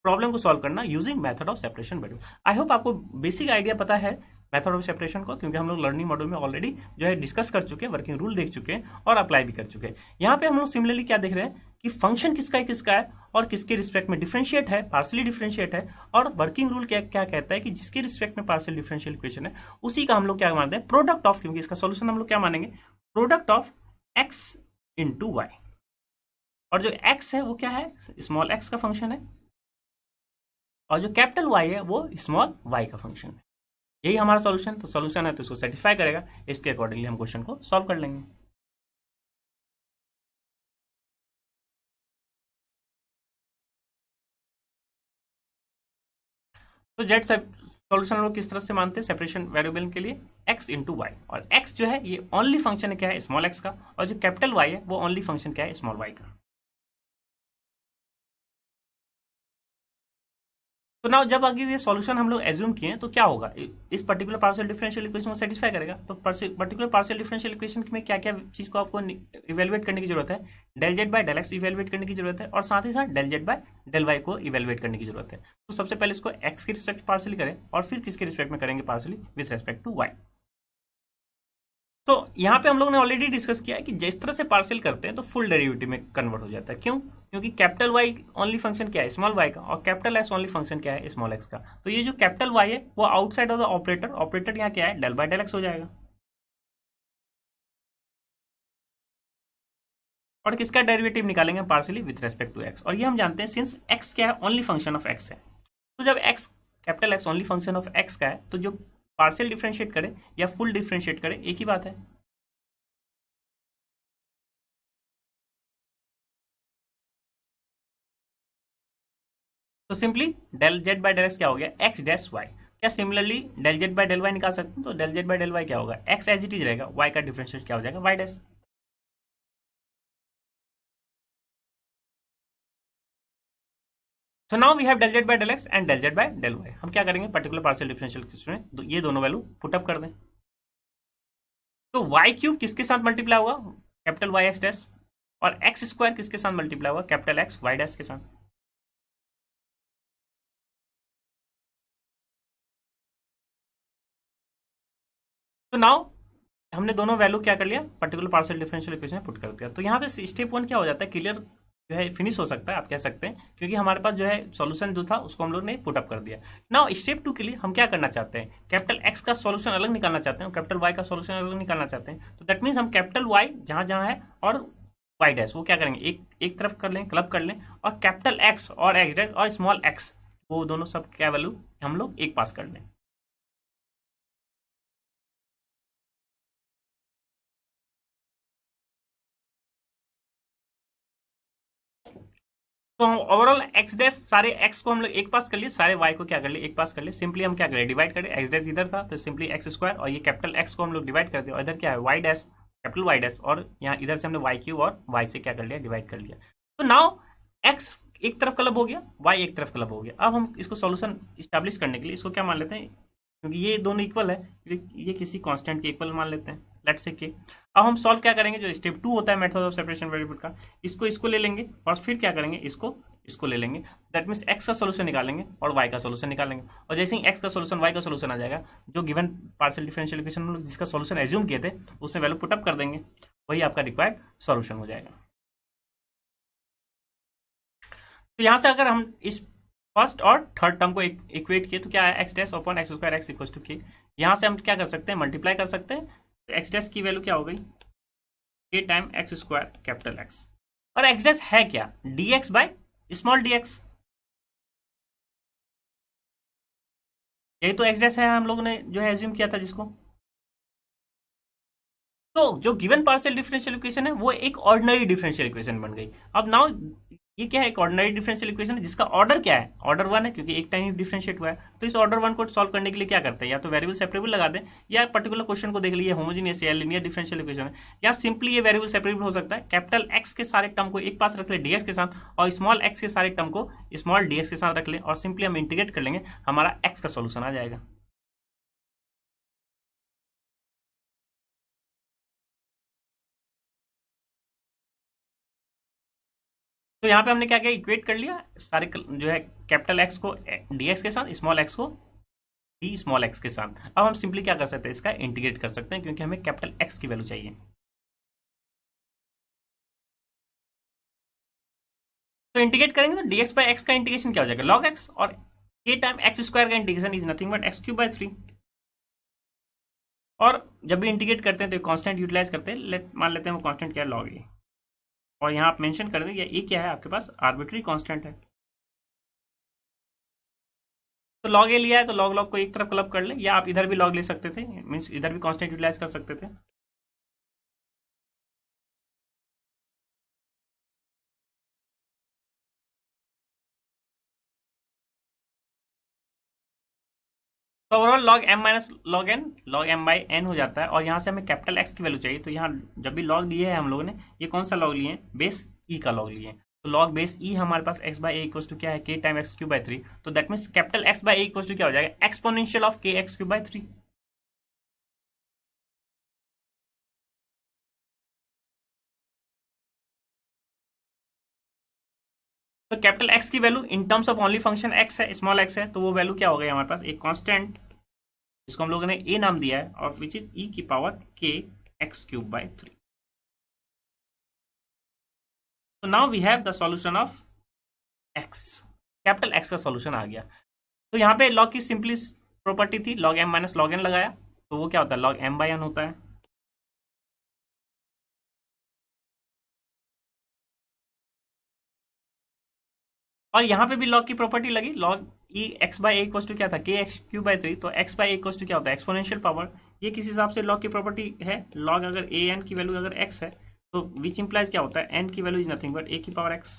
प्रॉब्लम को सॉल्व करना using method of separation variable. I hope आपको बेसिक आइडिया पता है मेथड ऑफ सेपरेशन को, क्योंकि हम लोग लर्निंग मॉड्यूल में ऑलरेडी जो है डिस्कस कर चुके हैं, वर्किंग रूल देख चुके हैं और अप्लाई भी कर चुके हैं। यहाँ पे हम लोग सिमिलरली क्या देख रहे हैं कि फंक्शन किसका है और किसके रिस्पेक्ट में डिफरेंशिएट है, पार्शियली डिफरेंशिएट है, और वर्किंग रूल क्या क्या कहता है कि जिसके रिस्पेक्ट में पार्शियल डिफरेंशियल इक्वेशन है उसी का हम लोग क्या मानते हैं, प्रोडक्ट ऑफ, क्योंकि इसका सोल्यूशन हम लोग क्या मानेंगे, product of x into y. और जो एक्स है वो क्या है, स्मॉल एक्स का फंक्शन है, और जो कैपिटल वाई है वो स्मॉल वाई का फंक्शन है। यही हमारा सॉल्यूशन, तो सॉल्यूशन है तो इसको सेटिस्फाई करेगा, इसके अकॉर्डिंगली हम क्वेश्चन को सॉल्व कर लेंगे। तो जेड सॉल्यूशन हम लोग किस तरह से मानते हैं सेपरेशन वेरिएबल के लिए, x इंटू वाई, और x जो है ये ओनली फंक्शन है क्या है, स्मॉल x का, और जो कैपिटल y है वो ओनली फंक्शन क्या है, स्मॉल y का। तो नाउ जब अगर ये सॉल्यूशन हम लोग एज्यूम किए तो क्या होगा, इस पर्टिकुलर पार्शियल डिफरेंशियल इक्वेशन को सेटिस्फाई करेगा। तो पर्टिकुलर पार्शियल डिफरेंशियल इक्वेशन में क्या क्या चीज को आपको इवेलुएट करने की जरूरत है, del z by del x evaluate करने की जरूरत है, और साथ ही साथ del z by del y को इवेलुएट करने की जरूरत है। तो सबसे पहले इसको एक्स के रिस्पेक्ट पार्शियली करें और फिर किसके रिस्पेक्ट में करेंगे, partially with respect to y. तो यहाँ पे हम लोग ने ऑलरेडी डिस्कस किया है कि जिस तरह से पार्शियल करते हैं तो फुल डेरिवेटिव में कन्वर्ट हो जाता है। क्यों, क्योंकि कैपिटल वाई ओनली फंक्शन क्या है, स्मॉल वाई का, और कैपिटल एक्स ओनली फंक्शन क्या है, स्मॉल एक्स का। तो ये जो कैपिटल वाई है वो outside of the operator, operator यहाँ क्या है, डेल बाय डेल एक्स हो जाएगा। और किसका डेरिवेटिव निकालेंगे partially with respect to x, और ये हम जानते हैं सिंस एक्स क्या है, ओनली फंक्शन ऑफ एक्स है। तो जब x capital x only function of x का है तो जो पार्शियल डिफरेंशिएट करे या फुल डिफरेंशिएट करे एक ही बात है। तो simply del z by del x क्या हो गया, एक्स डैश वाई। क्या similarly del z by del y निकाल सकते हैं, तो del z by del y क्या होगा, एक्स एज इट इज रहेगा, वाई का डिफरेंशिएट क्या हो जाएगा, y dash. So now we have del z by del x and del z by del y. हम क्या करेंगे, पर्टिकुलर पार्शियल डिफरेंशियल केस में ये दोनों वैल्यू पुटअप कर दें। तो वाई क्यूब किसके साथ मल्टीप्लाई होगा, कैपिटल वाई एक्स डैश, और एक्स स्क्वायर किसके साथ मल्टीप्लाई होगा, कैपिटल एक्स वाई डैश के साथ। तो नाउ हमने दोनों वैल्यू क्या कर लिया, पर्टिकुलर पार्शियल डिफरेंशियल इक्वेशन में पुट कर दिया। तो यहाँ पे स्टेप वन क्या हो जाता है, क्लियर जो है फिनिश हो सकता है, आप कह सकते हैं, क्योंकि हमारे पास जो है सॉल्यूशन जो था उसको हम लोग ने पुट अप कर दिया। नाउ स्टेप 2 के लिए हम क्या करना चाहते हैं, कैपिटल एक्स का सॉल्यूशन अलग निकालना चाहते हैं, कैपिटल वाई का सॉल्यूशन अलग निकालना चाहते हैं। तो दैट मीन्स हम कैपिटल वाई जहां जहां है और वाई डैश वो क्या करेंगे, एक एक तरफ कर लें, क्लब कर लें, और कैपिटल एक्स और एक्स डैश और स्मॉल एक्स वो दोनों सब क्या वैल्यू हम लोग एक पास कर लें। तो हम ओवरऑल एक्स डैश सारे एक्स को हम लोग एक पास कर लिए, सारे वाई को क्या कर लिए, एक पास कर लिए। सिंपली हम क्या करें, डिवाइड करें, एक्स डैश इधर था तो सिंपली एक्स स्क्वायर, और ये कैपिटल एक्स को हम लोग डिवाइड कर दिया, और इधर क्या है y dash, capital Y dash, और यहाँ इधर से हमने वाई क्यूब और वाई से क्या कर लिया, डिवाइड कर लिया। तो नाउ एक्स एक तरफ क्लब हो गया, वाई एक तरफ क्लब हो गया। अब हम इसको सॉल्यूशन स्टैब्लिश करने के लिए इसको क्या मान लेते हैं, क्योंकि ये दोनों इक्वल है, ये किसी कांस्टेंट के इक्वल मान लेते हैं, लेट्स से के। अब हम सॉल्व क्या करेंगे, जो स्टेप 2 होता है मेथड ऑफ सेपरेशन वेरिएबल का, इसको ले लेंगे और फिर क्या करेंगे, इसको ले लेंगे। दैट मीन्स एक्स का सोल्यूशन निकालेंगे और वाई का सोल्यूशन निकालेंगे, और जैसे ही एक्स का सोल्यूशन वाई का सोल्यूशन आ जाएगा, जो गिवन पार्शियल डिफरेंशियल इक्वेशन में जिसका सोल्यूशन एज्यूम किए थे उसमें वैल्यू पुटअप कर देंगे, वही आपका रिक्वायर्ड सोल्यूशन हो जाएगा। तो यहां से अगर हम इस फर्स्ट और थर्ड टर्म को इक्वेट किए तो क्या है, x dash upon x square x equal to k. यहां से हम क्या कर सकते हैं, मल्टीप्लाई कर सकते हैं। तो एक्स डैश की वैल्यू क्या हो गई, के time x square capital x, और एक्स डैश है क्या, D x by small D x. यही तो एक्स डैश है हम लोगों ने जो है एज्यूम किया था जिसको। तो जो गिवन पार्शियल डिफरेंशियल इक्वेशन है वो एक ऑर्डिनरी डिफरेंशियल इक्वेशन बन गई। अब नाउ ये क्या है, एक ऑर्डिनरी डिफरेंशियल इक्वेशन है जिसका ऑर्डर क्या है, ऑर्डर 1 है, क्योंकि एक टाइम ही डिफरेंशिएट हुआ है। तो इस ऑर्डर 1 को सॉल्व करने के लिए क्या करते हैं, या तो वेरिएबल सेपरेबल लगा दें, या पर्टिकुलर क्वेश्चन को देख लिए होमोजेनियस या लीनियर डिफरेंशियल इक्वेशन है, या सिंपली ये वेरिएबल सेपरेबल हो सकता है, कैपिटल एक्स के सारे टर्म को एक पास रख ले डीएक्स के साथ, और स्मॉल एक्स के सारे टर्म को स्मॉल डीएक्स के साथ रख लें, और सिंपली हम इंटीग्रेट कर लेंगे, हमारा एक्स का सोल्यूशन आ जाएगा। तो यहाँ पे हमने क्या किया, इक्वेट कर लिया सारे जो है कैपिटल एक्स को डीएक्स के साथ, स्मॉल एक्स को डी स्मॉल एक्स के साथ। अब हम सिंपली क्या कर सकते हैं, इसका इंटीग्रेट कर सकते हैं, क्योंकि हमें कैपिटल एक्स की वैल्यू चाहिए। तो इंटीग्रेट करेंगे तो डीएक्स बाई एक्स का इंटीग्रेशन क्या हो जाएगा, लॉग एक्स, और के टाइम एक्स स्क्वायर का integration is nothing but x cube by 3। और जब भी इंटीग्रेट करते हैं तो कांस्टेंट यूटिलाइज करते हैं, मान लेते हैं वो कांस्टेंट क्या है, लॉग ए, और यहाँ आप मेंशन कर देंगे ये क्या है, आपके पास आर्बिट्री कांस्टेंट है। तो लॉग ए लिया है तो लॉग लॉग को एक तरफ क्लब कर ले, या आप इधर भी लॉग ले सकते थे, मीन्स इधर भी कांस्टेंट यूटिलाइज कर सकते थे। तो overall log m minus log n, log m by n हो जाता है, और यहाँ से हमें कैपिटल एक्स की वैल्यू चाहिए। तो यहाँ जब भी लॉग लिए है हम लोगों ने, ये कौन सा लॉग लिए हैं, बेस ई का लॉग लिए हैं। तो लॉग बेस ई हमारे पास x by a equal to क्या है, k time x Q by 3। तो that means capital x by a equal to क्या हो जाएगा, exponential of k x Q by 3। तो कैपिटल एक्स की value in terms of only function x है, small x है, तो वो वैल्यू क्या हो गई हमारे पास, एक कांस्टेंट जिसको हम लोगों ने ए नाम दिया है, और विच इज ई की power k x cube by 3। तो now we have the solution of x, capital X का सॉल्यूशन आ गया। तो यहाँ पे लॉग की सिंपली प्रॉपर्टी थी, log m minus log n लगाया, तो वो क्या होता है, लॉग एम बाई एन होता है। और यहाँ पे भी लॉग की प्रॉपर्टी लगी, log e x by a equal to क्या था, के एक्स क्यू बाई 3। तो x by a equal to क्या होता है, एक्सपोनेंशियल पावर। ये किस हिसाब से लॉग की प्रॉपर्टी है, लॉग अगर ए एन की वैल्यू अगर एक्स है, तो विच इंप्लाइज क्या होता है, एन की वैल्यू इज नथिंग बट ए की पावर एक्स।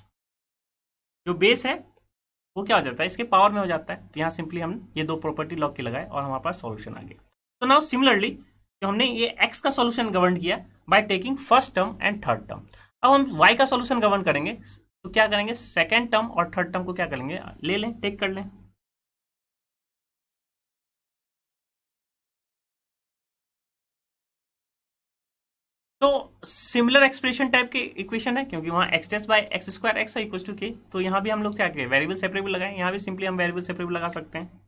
जो बेस है वो क्या हो जाता है, इसके पावर में हो जाता है। तो यहाँ सिंपली हम ये दो प्रॉपर्टी लॉग की लगाए और हमारे पास सॉल्यूशन आ गया। तो नाउ सिमिलरली जो हमने ये एक्स का सॉल्यूशन गवर्न किया by taking first term and third term, अब हम वाई का सॉल्यूशन गवर्न करेंगे। तो क्या करेंगे, सेकेंड टर्म और थर्ड टर्म को क्या करेंगे, ले लें, टेक कर लें। तो सिमिलर एक्सप्रेशन टाइप के इक्वेशन है, क्योंकि वहां x dash by x square x equal to k. तो यहाँ भी हम लोग क्या करें, वेरिएबल सेपरेबल लगाएं, यहाँ भी सिंपली हम वेरिएबल सेपरेबल लगा सकते हैं।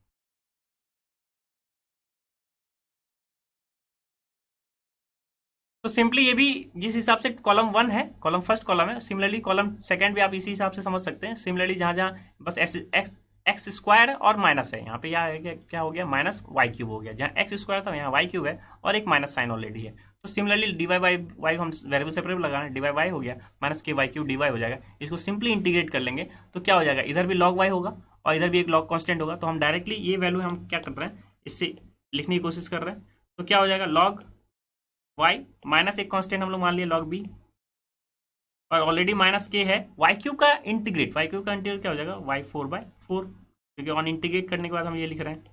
तो सिंपली ये भी जिस हिसाब से कॉलम 1 है, कॉलम फर्स्ट कॉलम है, सिमिलरली कॉलम सेकंड भी आप इसी हिसाब से समझ सकते हैं। सिमिलरली जहां जहां बस एक्स स्क्वायर और माइनस है, यहाँ पे क्या हो गया, माइनस वाई क्यूब हो गया। जहाँ एक्स स्क्वायर था यहाँ वाई क्यूब है और एक माइनस साइन ऑलरेडी है। तो similarly d y by y हम वेरिएबल सेपरेट लगा रहे हैं, डी वाई वाई हो गया, minus k Y cube D Y हो जाएगा। इसको सिंपली इंटीग्रेट कर लेंगे तो क्या हो जाएगा, इधर भी लॉग वाई होगा और इधर भी एक लॉग कॉन्स्टेंट होगा। तो हम डायरेक्टली ये वैल्यू हम क्या कर रहे हैं, इससे लिखने की कोशिश कर रहे हैं। तो क्या हो जाएगा, लॉग वाई माइनस एक कांस्टेंट हम लोग मान लिए लॉग बी, और ऑलरेडी माइनस के है, वाई क्यूब का इंटीग्रेट, वाई क्यूब का इंटीग्रेट क्या हो जाएगा, वाई 4/4, क्योंकि ऑन इंटीग्रेट करने के बाद हम ये लिख रहे हैं,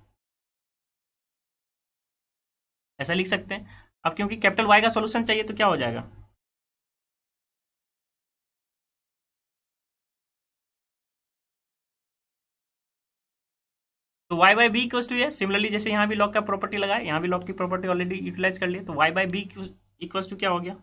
ऐसा लिख सकते हैं। अब क्योंकि कैपिटल वाई का सोल्यूशन चाहिए तो क्या हो जाएगा, तो y by b equals to ये, सिमिलरली जैसे यहाँ भी लॉग का प्रॉपर्टी लगाए, यहाँ भी लॉग की प्रॉपर्टी ऑलरेडी यूटिलाइज कर लिए, तो y by b equals to क्या हो गया।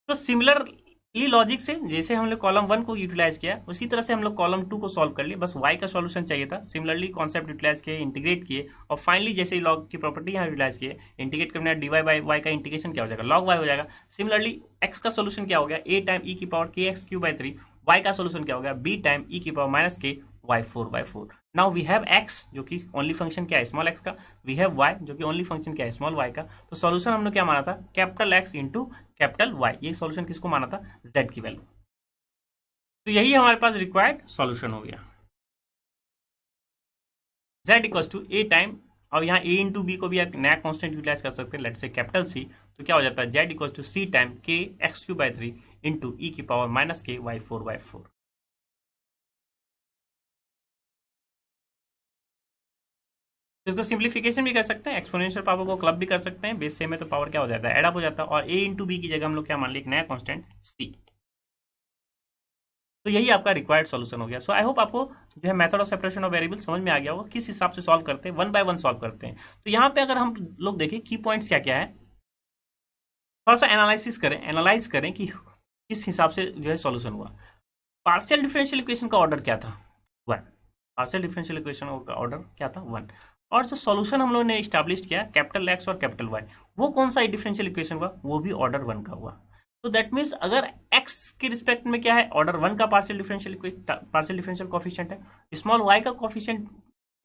तो सिमिलरली लॉजिक से जैसे हम लोग कॉलम 1 को यूटिलाइज किया, उसी तरह से हम लोग कॉलम 2 को सॉल्व कर लिए, बस y का सॉल्यूशन चाहिए था। सिमिलरली कॉन्सेप्ट यूटिलाइज किए, इंटीग्रेट किए, और फाइनली जैसे ही लॉग की प्रॉपर्टी यहाँ यूटिलाइज किए, इंटीग्रेट करने डी वाई बाई वाई का इंटीग्रेशन क्या हो जाएगा, लॉग वाई हो जाएगा। सिमिलरली x का सोल्यूशन क्या हो गया, a टाइम e की power k x Q by 3, y का सोल्यूशन क्या हो गया, b टाइम e की power minus k y 4/4। Now we have x जो कि ओनली फंक्शन क्या है, स्मॉल x का, वी हैव y जो कि ओनली फंक्शन क्या है, स्मॉल y का। तो सॉल्यूशन हमने क्या माना था, capital x into capital y, ये सॉल्यूशन किसको माना था, z की वैल्यू। तो यही हमारे पास रिक्वायर्ड सॉल्यूशन हो गया, z equals to a time, और यहाँ a इंटू बी को भी एक नया कॉन्स्टेंट यूटिलाइज कर सकते हैं, लेट्स से कैपिटल C। तो क्या हो जाता है, z equals to c time k x Q by 3 into e की पावर माइनस के वाई 4/4। तो इसको सिंप्लीफिकेशन भी कर सकते हैं, एक्सपोनेंशियल पावर को क्लब भी कर सकते हैं, बेस सेम है तो पावर क्या हो जाता है, एडअप हो जाता है, और a इंटू बी की जगह हम लोग क्या मान लिया, एक नया कॉन्स्टेंट c। तो यही आपका रिक्वायर्ड सॉल्यूशन हो गया। सो आई होप आपको जो है method of separation of variable समझ में आ गया होगा, किस हिसाब से सॉल्व करते हैं, वन बाय वन सॉल्व करते हैं। तो यहाँ पे अगर हम लोग देखें की पॉइंट्स क्या क्या है, थोड़ा सा एनालिसिस करें, एनालाइज करें कि किस हिसाब से जो है सॉल्यूशन हुआ। पार्शियल डिफरेंशियल इक्वेशन का ऑर्डर क्या था, 1। पार्शियल डिफरेंशियल इक्वेशन का ऑर्डर क्या था, 1। और जो सॉल्यूशन हम लोगों ने इस्टेब्लिश किया कैपिटल एक्स और कैपिटल वाई, वो कौन सा डिफरेंशियल इक्वेशन हुआ, वो भी ऑर्डर 1 का हुआ। तो दैट मीन्स अगर एक्स के रिस्पेक्ट में क्या है, ऑर्डर 1 का पार्शियल डिफरेंशियल कोफिशिएंट है, स्मॉल वाई का कोफिशिएंट,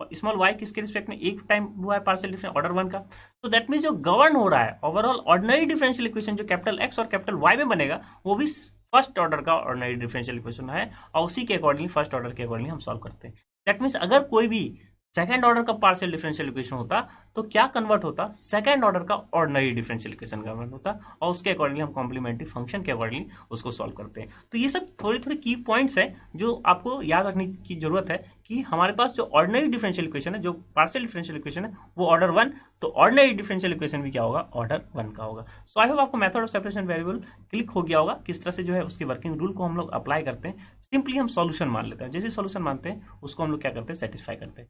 स्मॉल वाई किसके रिस्पेक्ट में एक टाइम हुआ है पार्शियल डिफरेंशियल, ऑर्डर 1 का। तो दैट मीन्स जो गवर्न हो रहा है ओवरऑल ऑर्डिनरी डिफरेंशियल इक्वेशन जो कैपिटल एक्स और कैपिटल वाई में बनेगा, वो भी फर्स्ट ऑर्डर का ऑर्डिनरी डिफरेंशियल इक्वेशन है, और उसी के अकॉर्डिंगली फर्स्ट ऑर्डर के अकॉर्डिंगली हम सॉल्व करते हैं। दैट मीन्स अगर कोई भी सेकंड ऑर्डर का पार्शियल डिफरेंशियल इक्वेशन होता तो क्या कन्वर्ट होता, सेकंड ऑर्डर का ऑर्डिनरी डिफरेंशियल इक्वेशन कन्वर्ट होता, और उसके अकॉर्डिंगली हम कॉम्प्लीमेंट्री फंक्शन के अकॉर्डिंगली उसको सॉल्व करते हैं। तो ये सब थोड़ी थोड़ी की पॉइंट्स है जो आपको याद रखने की जरूरत है कि हमारे पास जो ऑर्डिनरी डिफरेंशियल इक्वेशन है, जो पार्शियल डिफरेंशियल इक्वेशन है, वो ऑर्डर 1, तो ऑर्डिनरी डिफरेंशियल इक्वेशन भी क्या होगा, ऑर्डर 1 का होगा। सो आई होप आपको method of separation variable click हो गया होगा, किस तरह से जो है उसकी वर्किंग रूल को हम लोग अप्लाई करते हैं। सिंपली हम सॉल्यूशन मान लेते हैं, जैसे सॉल्यूशन मानते हैं उसको हम लोग क्या करते हैं, सेटिस्फाई करते हैं।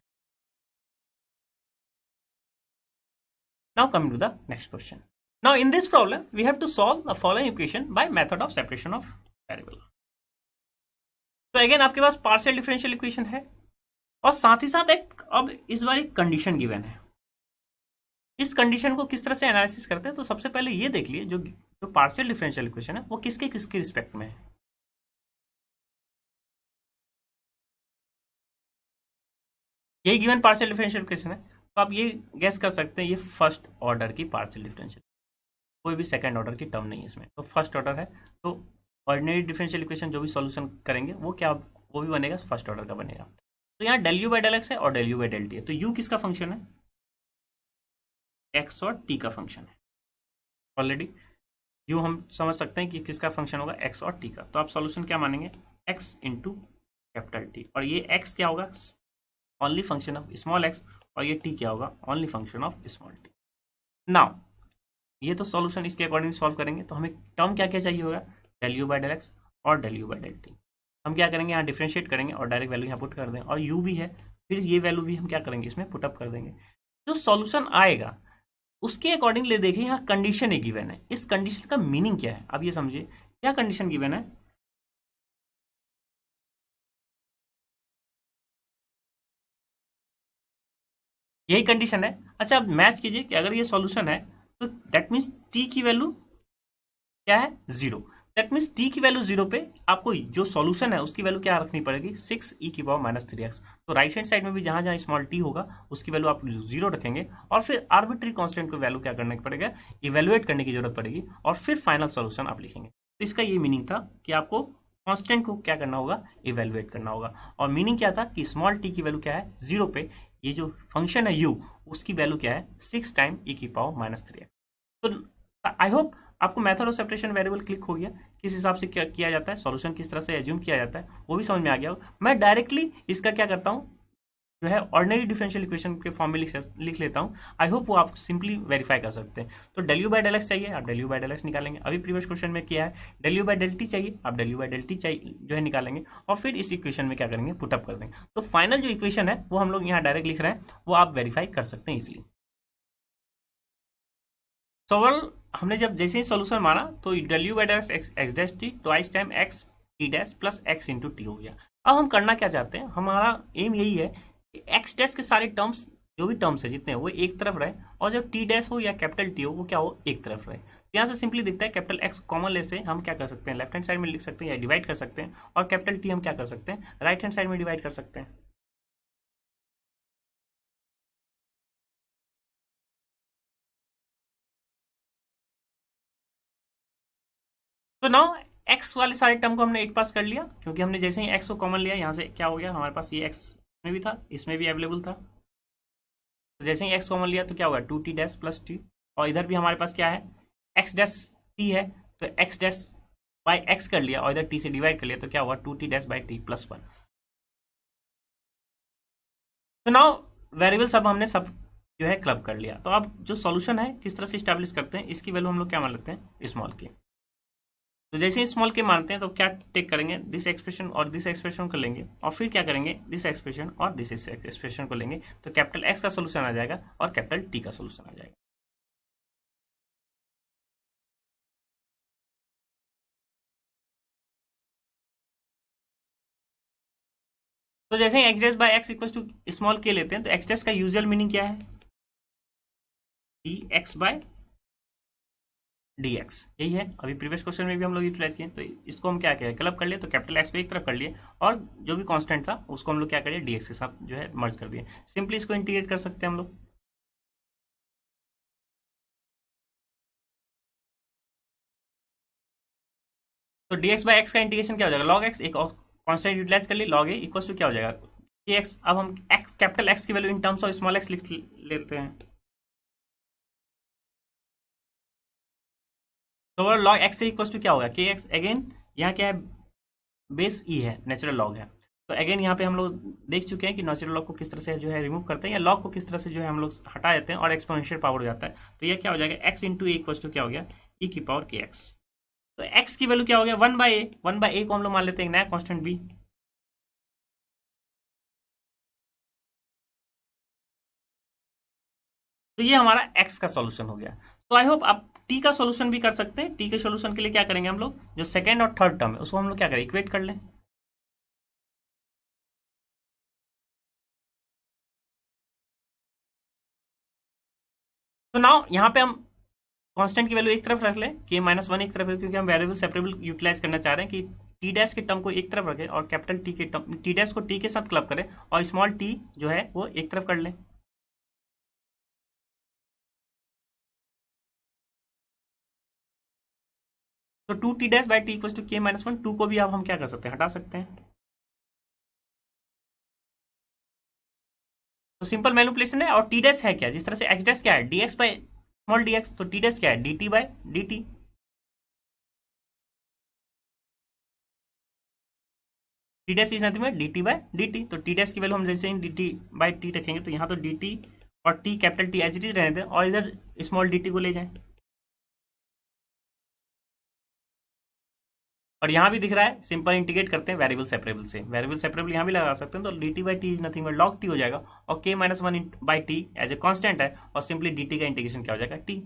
Now coming to the next question. Now in this problem, we have to solve the following equation by method of separation of variable. तो अगेन आपके पास पार्शियल डिफरेंशियल इक्वेशन है, और साथ ही साथ एक अब इस बार एक कंडीशन गिवन है। इस कंडीशन को किस तरह से एनालिसिस करते हैं, तो सबसे पहले ये देख लिए जो पार्शियल डिफरेंशियल इक्वेशन है वो किसके किसके रिस्पेक्ट में है। यही गिवन पार्शियल डिफरेंशियल इक्वेशन है, तो आप ये गेस कर सकते हैं ये फर्स्ट ऑर्डर की पार्शियल डिफरेंशियल, कोई भी सेकंड ऑर्डर की टर्म नहीं है इसमें, तो फर्स्ट ऑर्डर है। तो ऑर्डिनरी डिफरेंशियल इक्वेशन जो भी सॉल्यूशन करेंगे वो क्या, वो भी बनेगा फर्स्ट ऑर्डर का बनेगा। तो यहाँ del u by del x है और del u by del t है, तो यू किसका फंक्शन है, एक्स और टी का फंक्शन है। ऑलरेडी यू हम समझ सकते हैं कि किसका फंक्शन होगा, एक्स और टी का। तो आप सॉल्यूशन क्या मानेंगे, एक्स इंटू कैपिटल टी, और ये एक्स क्या होगा, only function of small x, और ये टी क्या होगा, only function of small T. Now ये तो सॉल्यूशन इसके अकॉर्डिंग सॉल्व करेंगे, तो हमें टर्म क्या क्या चाहिए होगा, del u by del x और del u by del t. हम क्या करेंगे, यहाँ डिफ्रेंशिएट करेंगे और डायरेक्ट वैल्यू यहाँ पुट कर देंगे, और यू भी है, फिर ये वैल्यू भी हम क्या करेंगे इसमें पुटअप कर देंगे। जो सॉल्यूशन आएगा उसके अकॉर्डिंगली देखिए, यहाँ कंडीशन एक गिवन है, इस कंडीशन का मीनिंग क्या है, अब ये समझिए क्या कंडीशन गिवन है। यही कंडीशन है। अच्छा अब मैच कीजिए कि अगर ये सॉल्यूशन है तो दैट मीन्स टी की वैल्यू क्या है, 0। दैट मीन्स टी की वैल्यू 0 पे आपको जो सॉल्यूशन है उसकी वैल्यू क्या रखनी पड़ेगी, 6e⁻³ तो राइट हैंड साइड में भी जहां जहां स्मॉल टी होगा उसकी वैल्यू आप 0 रखेंगे और फिर आर्बिट्री कांस्टेंट को वैल्यू क्या करने पड़ेगा, इवेल्युएट करने की जरूरत पड़ेगी और फिर फाइनल सॉल्यूशन आप लिखेंगे। तो इसका ये मीनिंग था कि आपको कांस्टेंट को क्या करना होगा, इवेल्युएट करना होगा। और मीनिंग क्या था कि स्मॉल टी की वैल्यू क्या है, 0 पे ये जो फंक्शन है u उसकी वैल्यू क्या है, 6 टाइम e⁻³ तो आई होप आपको method of separation variable click हो गया, किस हिसाब से क्या किया जाता है, सॉल्यूशन किस तरह से एज्यूम किया जाता है वो भी समझ में आ गया। मैं डायरेक्टली इसका क्या करता हूँ, जो है ऑर्डिनरी डिफरेंशियल इक्वेशन के फॉर्म में लिख लेता हूँ। आई होप वो आप सिंपली वेरीफाई कर सकते हैं। तो del u by del x चाहिए, आप del u by del x निकालेंगे। अभी प्रीवियस क्वेश्चन में किया है del u by del t चाहिए, आप del u by del t चाहिए जो है निकालेंगे और फिर इस इक्वेशन में क्या करेंगे, पुटअप कर देंगे। तो फाइनल जो इक्वेशन है वो हम लोग यहाँ डायरेक्ट लिख रहे हैं, वो आप वेरीफाई कर सकते हैं इसलिए। सवाल हमने जब जैसे ही सॉल्यूशन माना तो del u by del x dash T twice time x t dash plus x into T हो गया। अब हम करना क्या चाहते हैं, हमारा एम यही है कि x डैश के सारे टर्म्स जो भी टर्म्स है जितने वो एक तरफ रहे और जब t डैश हो या कैपिटल T हो वो क्या हो, एक तरफ रहे। तो यहाँ से सिंपली दिखता है कैपिटल X कॉमन ले से हम क्या कर सकते हैं, लेफ्ट हैंड साइड में लिख सकते हैं या डिवाइड कर सकते हैं, और कैपिटल T हम क्या कर सकते हैं, राइट हैंड साइड में डिवाइड कर सकते हैं। तो नाउ एक्स वाले सारे टर्म को हमने एक पास कर लिया, क्योंकि हमने जैसे ही एक्स को कॉमन लिया यहाँ से क्या हो गया, हमारे पास ये एक्स में भी था इसमें भी अवेलेबल था। तो जैसे ही एक्स कॉमन लिया तो क्या होगा, 2t डैश प्लस टी, और इधर भी हमारे पास क्या है, एक्स डैश टी है तो एक्स डैश बाई एक्स कर लिया और इधर टी से डिवाइड कर लिया तो क्या हुआ, 2t dash by T plus 1। तो नाउ वेरिएबल सब हमने सब जो है क्लब कर लिया। तो अब जो सॉल्यूशन है किस तरह से स्टैब्लिश करते हैं, इसकी वैल्यू हम लोग क्या मान लेते हैं, स्मॉल के। तो जैसे ही स्मॉल के मानते हैं तो क्या टेक करेंगे, दिस एक्सप्रेशन और दिस एक्सप्रेशन को लेंगे और फिर क्या करेंगे, दिस एक्सप्रेशन और दिस एक्सप्रेशन को लेंगे तो कैपिटल एक्स का सोल्यूशन आ जाएगा और कैपिटल टी का सोल्यूशन आ जाएगा। तो जैसे ही x dash by x equal to small k लेते हैं तो एक्स डैश का यूजुअल मीनिंग क्या है, d x by d x, यही है। अभी प्रीवियस क्वेश्चन में भी हम लोग यूटिलाइज किए, तो इसको हम क्या किया, क्लब कर लिए तो कैपिटल एक्स को एक तरफ कर लिए और जो भी कांस्टेंट था उसको हम लोग क्या करिए, डी एक्स के साथ जो है मर्ज कर दिए। सिंपली इसको इंटीग्रेट कर सकते हैं हम लोग। तो डी एक्स बाई एक्स का इंटीग्रेशन क्या हो जाएगा, लॉग एक्स, एक और कॉन्स्टेंट यूटिलाइज कर ली, लॉग ए इक्वल टू क्या हो जाएगा, के एक्स। अब हम एक्स कैपिटल एक्स की value in terms of small x लिख लेते हैं। तो लॉग एक्स से इक्वल टू क्या होगा, के एक्स। अगेन यहाँ क्या है, बेस ई है, नेचुरल लॉग है। तो अगेन यहाँ पे हम लोग देख चुके हैं कि नेचुरल लॉग को किस तरह से जो है रिमूव करते हैं या लॉग को किस तरह से जो है हम लोग हटा देते हैं और एक्सपोनेंशियल पावर हो जाता है। तो ये क्या हो जाएगा, x into a equal to क्या हो गया, ई की पावर के एक्स। तो एक्स की वैल्यू क्या हो गया, 1/a। 1/a को हम लोग मान लेते हैं एक नया कॉन्स्टेंट बी। तो ये हमारा एक्स का सॉल्यूशन हो गया। तो आई होप आप टी का सॉल्यूशन भी कर सकते हैं। टी के सॉल्यूशन के लिए क्या करेंगे हम लोग, जो सेकंड और थर्ड टर्म है उसको हम लोग क्या करें, इक्वेट कर लें। तो नाउ यहाँ पे हम कांस्टेंट की वैल्यू एक तरफ रख लें, के -1 एक तरफ है, क्योंकि हम वेरिएबल सेपरेबल यूटिलाइज करना चाह रहे हैं कि टी डैश के टर्म को एक तरफ रखें और कैपिटल टी के टर्म, टी डैश को टी के साथ क्लब करें और स्मॉल टी जो है वो एक तरफ कर लें। तो 2t dash by t equal to k -1, 2 को भी अब हम क्या कर सकते हैं, हटा सकते हैं। तो सिंपल मैनिपुलेशन है। और टी डैश है क्या, जिस तरह से एक्स डैश क्या है, d x by small D x, तो टी डैश क्या है, D t by D T. T dash is nothing but D t by D T. तो टी डैश की वैल्यू हम जैसे ही डी टी बाई टी रखेंगे तो यहाँ तो डी टी और t capital T H D रहने दें और इधर स्मॉल डी टी को ले जाएं। और यहाँ भी दिख रहा है, सिंपल इंटीग्रेट करते हैं वेरिएबल सेपरेबल से, वेरिएबल सेपरेबल यहाँ भी लगा सकते हैं। तो d t by t is nothing but log t हो जाएगा और k -1 by t as a constant है और सिंपली डी टी का इंटीग्रेशन क्या हो जाएगा, टी।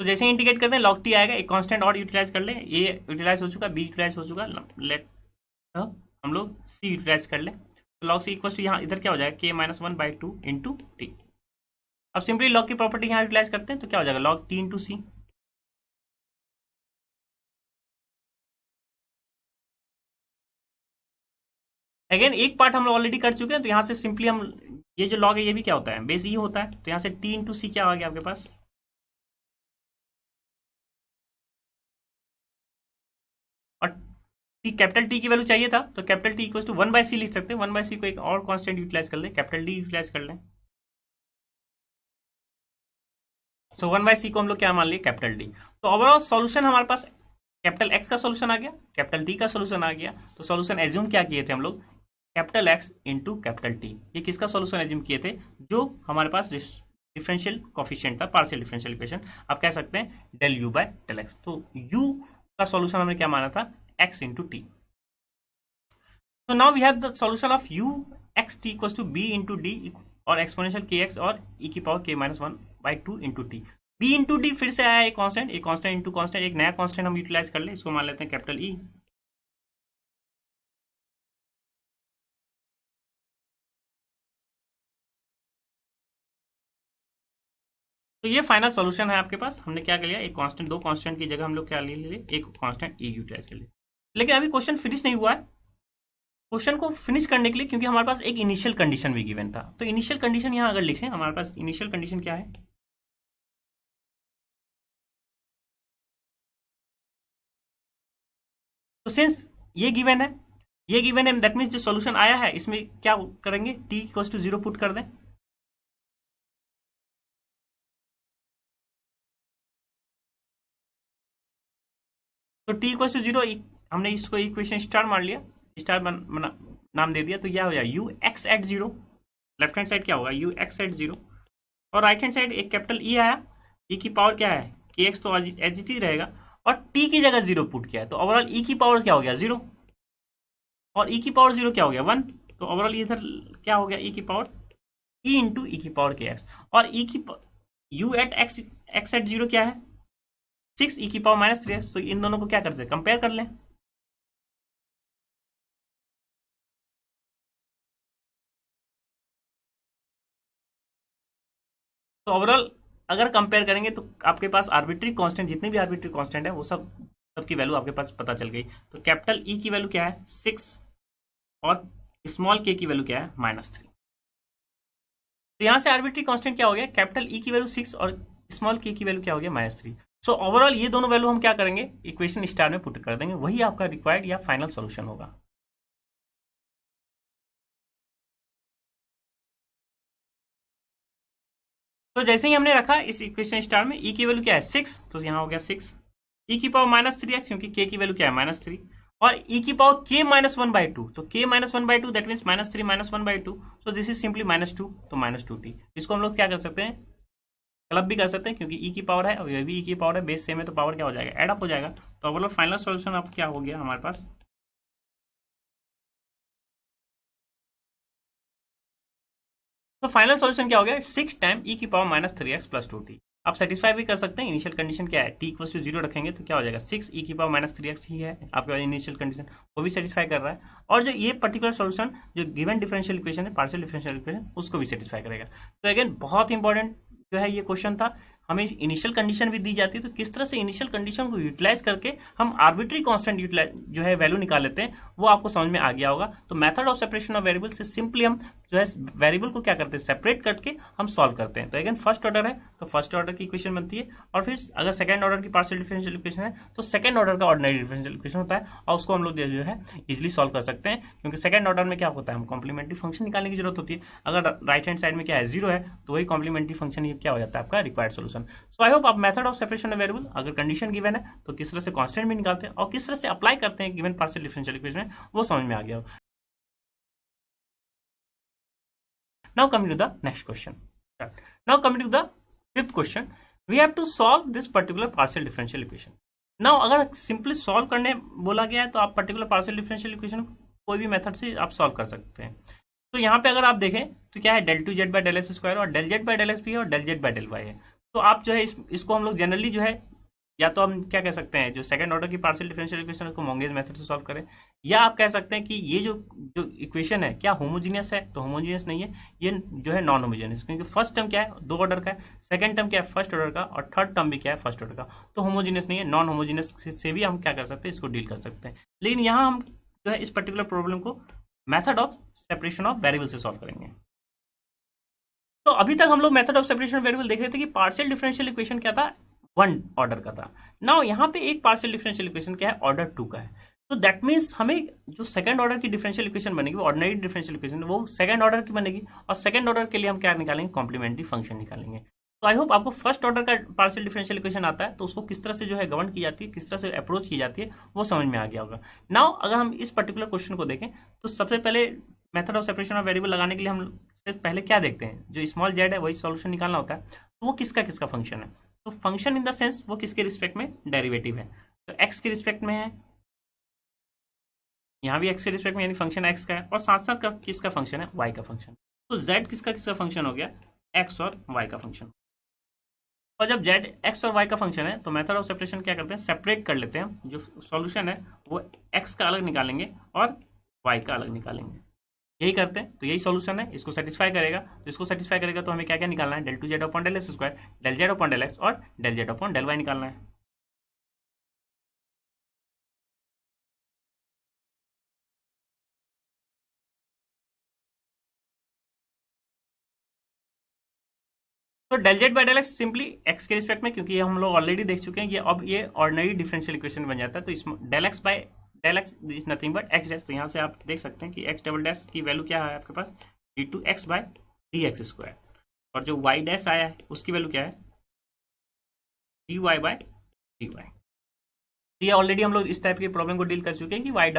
तो जैसे ही इंटीग्रेट करते हैं लॉग टी आएगा, एक कांस्टेंट और यूटिलाइज कर लें, ए यूटिलाइज हो चुका, बी यूटिलाइज हो चुका, लेट हम लोग सी यूटिलाइज कर लें। तो log c इक्वल टू यहाँ इधर क्या हो जाएगा k minus one by two into T. अब सिंपली log की प्रॉपर्टी यहाँ यूटिलाइज करते हैं तो क्या हो जाएगा log t इंटू सी। अगेन एक पार्ट हम लोग ऑलरेडी कर चुके हैं, तो यहाँ से सिंपली हम ये जो log है ये भी क्या होता है, बेस ई होता है, तो यहाँ से t इंटू सी क्या आ गया आपके पास, और टी कैपिटल टी की वैल्यू चाहिए था तो capital T equal to one by c लिख सकते हैं। वन बाई सी को एक और कांस्टेंट यूटिलाइज कर लें, कैपिटल डी यूटिलाइज कर लें। सो वन बाई सी को हम लोग क्या मान लिए, कैपिटल डी। तो ओवरऑल सॉल्यूशन हमारे पास कैपिटल एक्स का सॉल्यूशन आ गया, कैपिटल डी का सॉल्यूशन आ गया। तो सॉल्यूशन एज्यूम क्या किए थे हम लोग, capital X into capital T. ये किसका सॉल्यूशन एज्यूम किए थे, जो हमारे पास डिफरेंशियल कोफिशिएंट था, पार्शियल डिफरेंशियल इक्वेशन आप कह सकते हैं del u by del x. तो यू का सॉल्यूशन हमने क्या माना था, x into T. So now we have the solution of u x t equals to b into d और एक्सपोनेंशियल के एक्स और e की power k minus one by two into T. b into D फिर से आया एक constant, एक constant into constant, एक नया कांस्टेंट हम यूटिलाइज कर ले, इसको मान लेते हैं कैपिटल ई। तो ये फाइनल सॉल्यूशन है आपके पास। हमने क्या कर लिया, एक कांस्टेंट, दो कांस्टेंट की जगह हम लोग क्या ले लिए, एक कांस्टेंट ई यूटिलाइज कर लिया। लेकिन अभी क्वेश्चन फिनिश नहीं हुआ है। क्वेश्चन को फिनिश करने के लिए, क्योंकि हमारे पास एक इनिशियल कंडीशन भी गिवन था, तो इनिशियल कंडीशन यहाँ अगर लिखें, हमारे पास इनिशियल कंडीशन क्या है, तो सिंस ये गिवन है, ये गिवन है, दैट मीन्स जो सॉल्यूशन आया है इसमें क्या करेंगे, t equal to zero put कर दें। तो t इक्वल टू जीरो, हमने इसको इक्वेशन स्टार मान लिया, स्टार नाम दे दिया, तो क्या हो जाएगा u x at zero, left hand side क्या होगा यू एक्स एट जीरो, और राइट हैंड साइड एक कैपिटल ई आया, ई की पावर क्या है के एक्स, तो एच टी रहेगा, और टी की जगह जीरो पुट किया है, तो ओवरऑल ई की पावर क्या हो गया जीरो, और ई की पावर जीरो क्या हो गया वन, तो ओवरऑल इधर क्या हो गया ई की पावर ई इंटू ई की पावर के एक्स, और ई की u at x x at zero क्या है सिक्स, ई की पावर माइनस थ्री एक्स। तो इन दोनों को क्या करते हैं, कंपेयर कर लें। तो ओवरऑल अगर कंपेयर करेंगे तो आपके पास आर्बिट्री कांस्टेंट, जितने भी आर्बिट्री कांस्टेंट है वो सब सबकी वैल्यू आपके पास पता चल गई। तो कैपिटल ई की वैल्यू क्या है सिक्स, और स्मॉल के की वैल्यू क्या है माइनस थ्री। तो यहाँ से आर्बिट्री कांस्टेंट क्या हो गया, कैपिटल ई की वैल्यू सिक्स और स्मॉल के की वैल्यू क्या हो गया माइनस थ्री। सो ओवरऑल ये दोनों वैल्यू हम क्या करेंगे, इक्वेशन स्टार में पुट कर देंगे, वही आपका रिक्वायर्ड या फाइनल सोल्यूशन होगा। तो जैसे ही हमने रखा इस इक्वेशन स्टार में, ई की वैल्यू क्या है सिक्स, तो यहाँ हो गया सिक्स, ई की पावर माइनस थ्री एक्स, क्योंकि के की वैल्यू क्या है माइनस थ्री, और ई की पावर के माइनस वन बाई टू, तो k minus one by two that means minus three minus one by two, तो this is simply minus two, तो माइनस टू टी। इसको हम लोग क्या कर सकते हैं, क्लब भी कर सकते हैं, क्योंकि ई की पावर है और ये भी ई की पावर है, बेस सेम है, तो पावर क्या हो जाएगा एड अप हो जाएगा। तो ओवरऑल फाइनल सोल्यूशन अब क्या हो गया हमारे पास, तो फाइनल सॉल्यूशन क्या हो गया सिक्स टाइम ई की power minus three x plus two T. आप सेटिस्फाई भी कर सकते हैं, इनिशियल कंडीशन क्या है टी इक्वल टू जीरो रखेंगे तो क्या हो जाएगा सिक्स ई की पावर माइनस थ्री एक्स ही है आपके पास इनिशियल कंडीशन, वो भी सेटिस्फाई कर रहा है, और जो ये पर्टिकुलर सॉल्यूशन जो गिवन डिफरेंशियल इक्वेशन है पार्शियल डिफरेंशियल इक्वेशन उसको भी सेटिस्फाई करेगा। तो अगेन बहुत इंपॉर्टेंट जो है ये क्वेश्चन था, हमें इनिशियल कंडीशन भी दी जाती है, तो किस तरह से इनिशियल कंडीशन को यूटिलाइज करके हम आर्बिट्री कांस्टेंट यूटिलाइज जो है वैल्यू निकाल लेते हैं, वो आपको समझ में आ गया होगा। तो method of separation of variable से सिंपली हम जो है वेरिएबल को क्या करते हैं सेपरेट करके हम सॉल्व करते हैं। तो अगेन फर्स्ट ऑर्डर है तो फर्स्ट ऑर्डर की इक्वेशन बनती है, और फिर अगर सेकंड ऑर्डर की पार्शियल डिफरेंशियल इक्वेशन है तो सेकंड ऑर्डर का ऑर्डिनरी डिफरेंशियल इक्वेशन होता है, और उसको हम लोग जो है इजिली सॉल्व कर सकते हैं, क्योंकि सेकंड ऑर्डर में क्या होता है हम कॉम्प्लीमेंट्री फंक्शन निकालने की जरूरत होती है। अगर राइट हैंड साइड में क्या है जीरो है तो वही कॉम्प्लीमेंट्री फंक्शन क्या हो जाता है आपका required solution. So I hope आप method of separation of variable अगर कंडीशन गिवन है तो किस तरह से कांस्टेंट भी निकालते हैं और किस तरह से अप्लाई करते हैं गिवन पार्शियल डिफरेंशियल इक्वेशन में, वो समझ में आ गया हो। Now coming to the next question. Now coming to the fifth question, we have to solve this particular partial differential equation. Now अगर सिंपली सॉल्व करने बोला गया है तो आप पर्टिकुलर पार्शियल डिफरेंशियल इक्वेशन कोई भी मेथड से आप सॉल्व कर सकते हैं। तो यहाँ पे अगर आप देखें तो क्या है del two z by del x square, और del z by del x भी है और del z by del y है। तो आप जो है इसको हम लोग जनरली जो है या तो हम क्या कह सकते हैं, जो सेकंड ऑर्डर की पार्शियल डिफरेंशियल इक्वेशन है उसको मोंगेज मेथड से सॉल्व करें, या आप कह सकते हैं कि ये जो जो इक्वेशन है क्या होमोजीनियस है, तो होमोजीनियस नहीं है, ये जो है नॉन होमोजीनियस, क्योंकि फर्स्ट टर्म क्या है, दो ऑर्डर का है, सेकंड टर्म क्या है, फर्स्ट ऑर्डर का, और थर्ड टर्म भी क्या है, फर्स्ट ऑर्डर का, तो होमोजीनियस नहीं है, नॉन होमोजीनियस से भी हम क्या कर सकते हैं, इसको डील कर सकते हैं। लेकिन यहाँ हम जो है इस पर्टिकुलर प्रॉब्लम को method of separation of variable से सॉल्व करेंगे। तो अभी तक हम लोग method of separation of variable देख रहे थे कि पार्शियल डिफरेंशियल इक्वेशन क्या था, वन ऑर्डर का था। नाउ यहाँ पे एक पार्शियल डिफरेंशियल इक्वेशन क्या है, ऑर्डर टू का है। तो दैट मीन्स हमें जो सेकंड ऑर्डर की डिफरेंशियल इक्वेशन बनेगी, वो ऑर्डिनरी डिफरेंशियल इक्वेशन वो सेकंड ऑर्डर की बनेगी, और सेकंड ऑर्डर के लिए हम क्या निकालेंगे, कॉम्प्लीमेंट्री फंक्शन निकालेंगे। तो आई होप आपको फर्स्ट ऑर्डर का पार्शियल डिफरेंशियल इक्वेशन आता है, तो उसको किस तरह से जो है गवर्न की जाती है, किस तरह से अप्रोच की जाती है, वो समझ में आ गया होगा। नाउ अगर हम इस पर्टिकुलर क्वेश्चन को देखें, तो सबसे पहले method of separation of variable लगाने के लिए हम सिर्फ पहले क्या देखते हैं, जो स्मॉल जेड है वही सॉल्यूशन निकालना होता है, तो वो किसका किसका फंक्शन है। तो फंक्शन इन द सेंस वो किसके रिस्पेक्ट में डेरिवेटिव है, तो एक्स के रिस्पेक्ट में है, यहाँ भी एक्स के रिस्पेक्ट में, यानी फंक्शन एक्स का है, और साथ साथ का किसका फंक्शन है, वाई का फंक्शन। तो जेड किसका किसका फंक्शन हो गया, एक्स और वाई का फंक्शन। और जब जेड एक्स और वाई का फंक्शन है, तो मेथड ऑफ सेपरेशन क्या करते हैं, सेपरेट कर लेते हैं, जो सॉल्यूशन है वो एक्स का अलग निकालेंगे और वाई का अलग निकालेंगे, यही करते हैं। तो यही सॉल्यूशन है, इसको सेटिस्फाई करेगा, तो इसको सेटिस्फाई करेगा तो हमें क्या क्या निकालना है, del two z upon del x square, del z upon del x और del z upon del y निकालना है। तो del z by del x simply x के रिस्पेक्ट में, क्योंकि ये हम लोग ऑलरेडी देख चुके हैं कि अब ये ऑर्डिनरी डिफरेंशियल इक्वेशन बन जाता है। तो इसमें del x by del x is nothing but x dash, तो यहाँ से आप देख सकते हैं कि एक्स डबल डैश की वैल्यू क्या है आपके पास, d two x by d x square, और जो वाई डैश आया है उसकी वैल्यू क्या है, d y by d y. ये ऑलरेडी हम लोग इस टाइप की प्रॉब्लम को डील कर चुके हैं कि वाई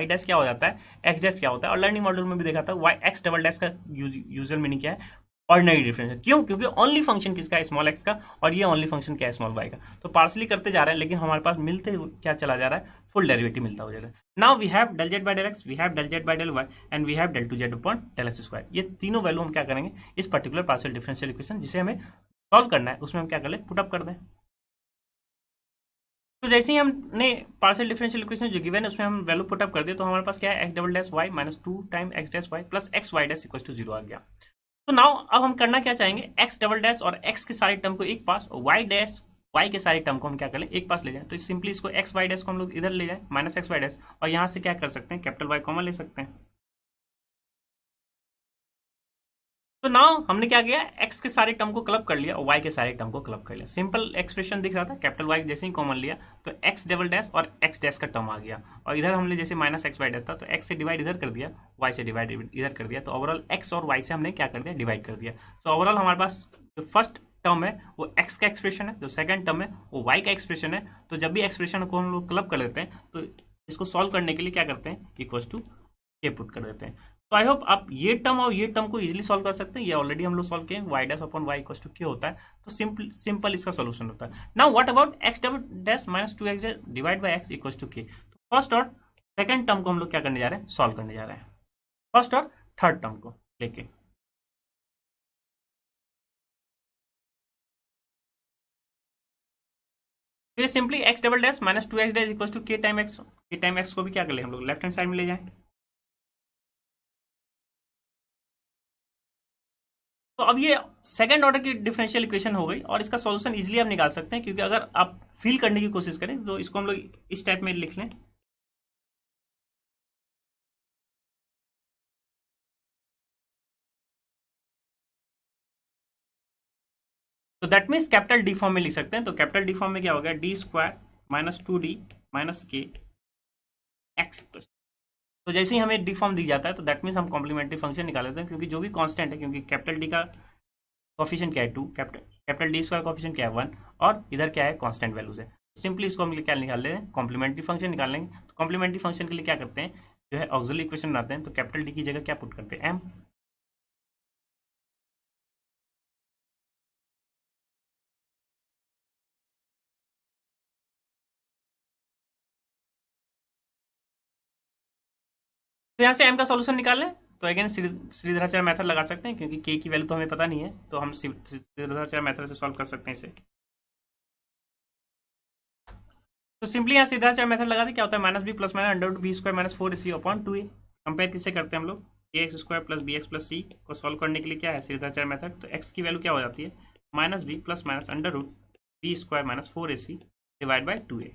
डैश क्या हो जाता है, एक्स डैश क्या होता है, और लर्निंग मॉड्यूल में भी देखा था वाई एक्स डबल डैश का यूजुअल मीनिंग क्या है, ऑर्डिनरी डिफरेंस है। क्यों, क्योंकि ओनली फंक्शन किसका है, स्मॉल एक्स का, और ये ओनली फंक्शन क्या है, स्मॉल वाई का। तो पार्सली करते जा रहे हैं, लेकिन हमारे पास मिलते क्या चला जा रहा है, फुल डेरिवेटिव मिलता हो जा रहा है। Now we have del z by del x, we have del z by del y, and we have del two z upon del x square. ये तीनों वैल्यू हम क्या करेंगे, इस पर्टिकुलर पार्शियल डिफरेंशियल इक्वेशन जिसे हमें सॉल्व करना है, उसमें हम क्या कर ले, पुट अप कर दें। तो जैसे ही हमने पार्शियल डिफरेंशियल इक्वेशन जो गिवन है उसमें हम वैल्यू पुट अप कर दिए, तो हमारे पास क्या है, x double dash y minus two time x dash y plus x y dash equal to zero आ गया। तो नाउ अब हम करना क्या चाहेंगे, एक्स डबल डैश और एक्स के सारे टर्म को एक पास, और वाई डैश वाई के सारे टर्म को हम क्या कर ले, एक पास ले जाए। तो सिंपली इसको एक्स वाई डैश को हम लोग इधर ले जाए, माइनस एक्स वाई डैश, और यहाँ से क्या कर सकते हैं, कैपिटल वाई कॉमन ले सकते हैं। तो नाउ हमने क्या किया, एक्स के सारे टर्म को क्लब कर लिया और वाई के सारे टर्म को क्लब कर लिया। सिंपल एक्सप्रेशन दिख रहा था, कैपिटल वाई जैसे ही कॉमन लिया तो एक्स डबल डैश और एक्स डैश का टर्म आ गया, और इधर हमने जैसे माइनस एक्स वाई डैश था तो एक्स से डिवाइड इधर कर दिया, वाई से डिवाइड इधर कर दिया, तो ओवरऑल एक्स और वाई से हमने क्या कर दिया, डिवाइड कर दिया। तो ओवरऑल हमारे पास जो फर्स्ट टर्म है वो एक्स का एक्सप्रेशन है, जो सेकंड टर्म है वो वाई का एक्सप्रेशन है। तो जब भी एक्सप्रेशन को हम लोग क्लब कर लेते हैं तो इसको सॉल्व करने के लिए क्या करते हैं, इक्वल्स टू के पुट कर देते हैं। तो आई होप आप ये टर्म और ये टर्म को इजीली सॉल्व कर सकते हैं, ये ऑलरेडी हम लोग सॉल्व किए, y dash upon y equals to क्या होता है, तो सिंपल इसका सॉल्यूशन होता है। Now what about x double dash minus two x divide by x equals to k. तो फर्स्ट और सेकंड टर्म को हम लोग क्या करने जा रहे हैं, सॉल्व करने जा रहे हैं, फर्स्ट और थर्ड टर्म को लेके। फिर simply x double dash minus two x dash equals to k time x, k time x को भी क्या कर ले हम लोग लेफ्ट हैंड साइड में ले जाएं। तो अब ये सेकंड ऑर्डर की डिफरेंशियल इक्वेशन हो गई, और इसका सॉल्यूशन इजीली आप निकाल सकते हैं, क्योंकि अगर आप फील करने की कोशिश करें तो इसको हम लोग इस टाइप में लिख लें। तो that means capital D form में लिख सकते हैं। तो कैपिटल डी फॉर्म में क्या हो गया, D square minus two D minus के एक्स। तो जैसे ही हमें डी फॉर्म दी जाता है तो दैट मीन्स हम कॉम्प्लीमेंट्री फंक्शन निकाल लेते हैं, क्योंकि जो भी कांस्टेंट है, क्योंकि कैपिटल डी का कॉफिशिएंट क्या है two, capital D square coefficient क्या है वन, और इधर क्या है कांस्टेंट वैल्यूज है। सिंपली इसको हम क्या निकाल ले रहे हैं, कॉम्प्लीमेंट्री फंक्शन निकाल लेंगे। तो कॉम्प्लीमेंट्री फंक्शन के लिए क्या करते हैं, जो है ऑक्सिलरी इक्वेशन बनाते हैं, तो कैपिटल डी की जगह क्या पुट करते हैं, एम। तो यहाँ से एम का सॉल्यूशन निकाल लें, तो अगेन श्रीधराचार्य मेथड लगा सकते हैं, क्योंकि के की वैल्यू तो हमें पता नहीं है, तो हम श्रीधराचार्य मेथड से सॉल्व कर सकते हैं इसे। तो सिंपली यहाँ सीधा चार मेथड लगा दे, क्या होता है minus b plus minus under root b square minus 4ac upon 2a। Compare किससे करते हैं हम लोग, ax square plus bx plus c को सॉल्व करने के लिए क्या है सीधा चार मेथड। तो x की वैल्यू क्या हो जाती है minus b plus minus under root b square minus 4ac divide by 2a।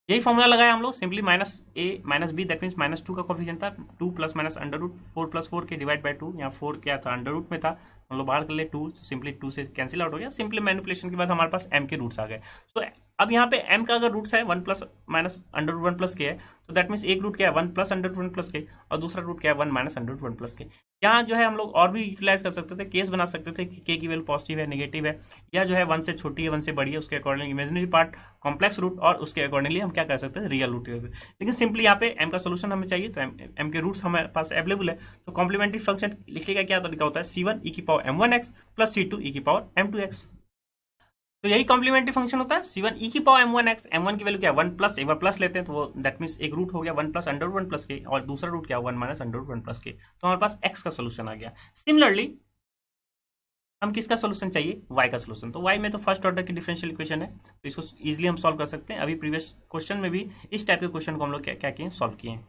यही फॉर्मूला लगाया हम लोग, simply minus a minus b that means minus 2 का कोफिशिएंट था, 2 plus minus under root 4 plus 4 k divide by 2। यहाँ 4 क्या था under root में था, हम लोग बाहर कर ले 2, सिंपली 2 से कैंसिल आउट हो गया। सिंपली मैनिपुलेशन के बाद हमारे पास m के रूट्स आ गए। तो अब यहाँ पे m का अगर रूट्स है 1 plus minus under root 1 plus k है, तो दैट मीन्स एक रूट क्या है 1 प्लस अंडर रूट 1 प्लस के, और दूसरा रूट क्या है 1 माइनस अंडर रूट 1 प्लस के। यहाँ जो है हम लोग और भी यूटिलाइज कर सकते थे, केस बना सकते थे कि k की वैल्यू पॉजिटिव है नेगेटिव है, या जो है 1 से छोटी है 1 से बड़ी है, उसके according imaginary part complex root, और उसके अकॉर्डिंगली हम क्या कर सकते हैं रियल रूट। लेकिन सिंपली यहाँ पे m का सोल्यूशन हमें चाहिए, तो m के रूट्स हमारे पास अवेलेबल है। तो कॉम्प्लीमेंट्री फंक्शन लिखने का क्या तरीका होता है, c1 e की power m1x plus c2 e की पावर m2x। तो यही कॉम्प्लीमेंट्री फंक्शन होता है, c1 e की पावर m1x, m1 की वैल्यू क्या है 1 प्लस, एक बार प्लस लेते हैं तो वो दैट मीन्स एक रूट हो गया 1 प्लस अंडर रूट 1 प्लस के, और दूसरा रूट क्या 1 माइनस अंडर रूट 1 प्लस के। तो हमारे पास x का सोल्यूशन आ गया। सिमिलरली हम किसका सोल्यूशन चाहिए, y का सोल्यूशन। तो y में तो फर्स्ट ऑर्डर की डिफरेंशियल इक्वेशन है, तो इसको इजीली हम सॉल्व कर सकते हैं। अभी प्रीवियस क्वेश्चन में भी इस टाइप के क्वेश्चन को हम लोग क्या क्या किए सॉल्व किए हैं।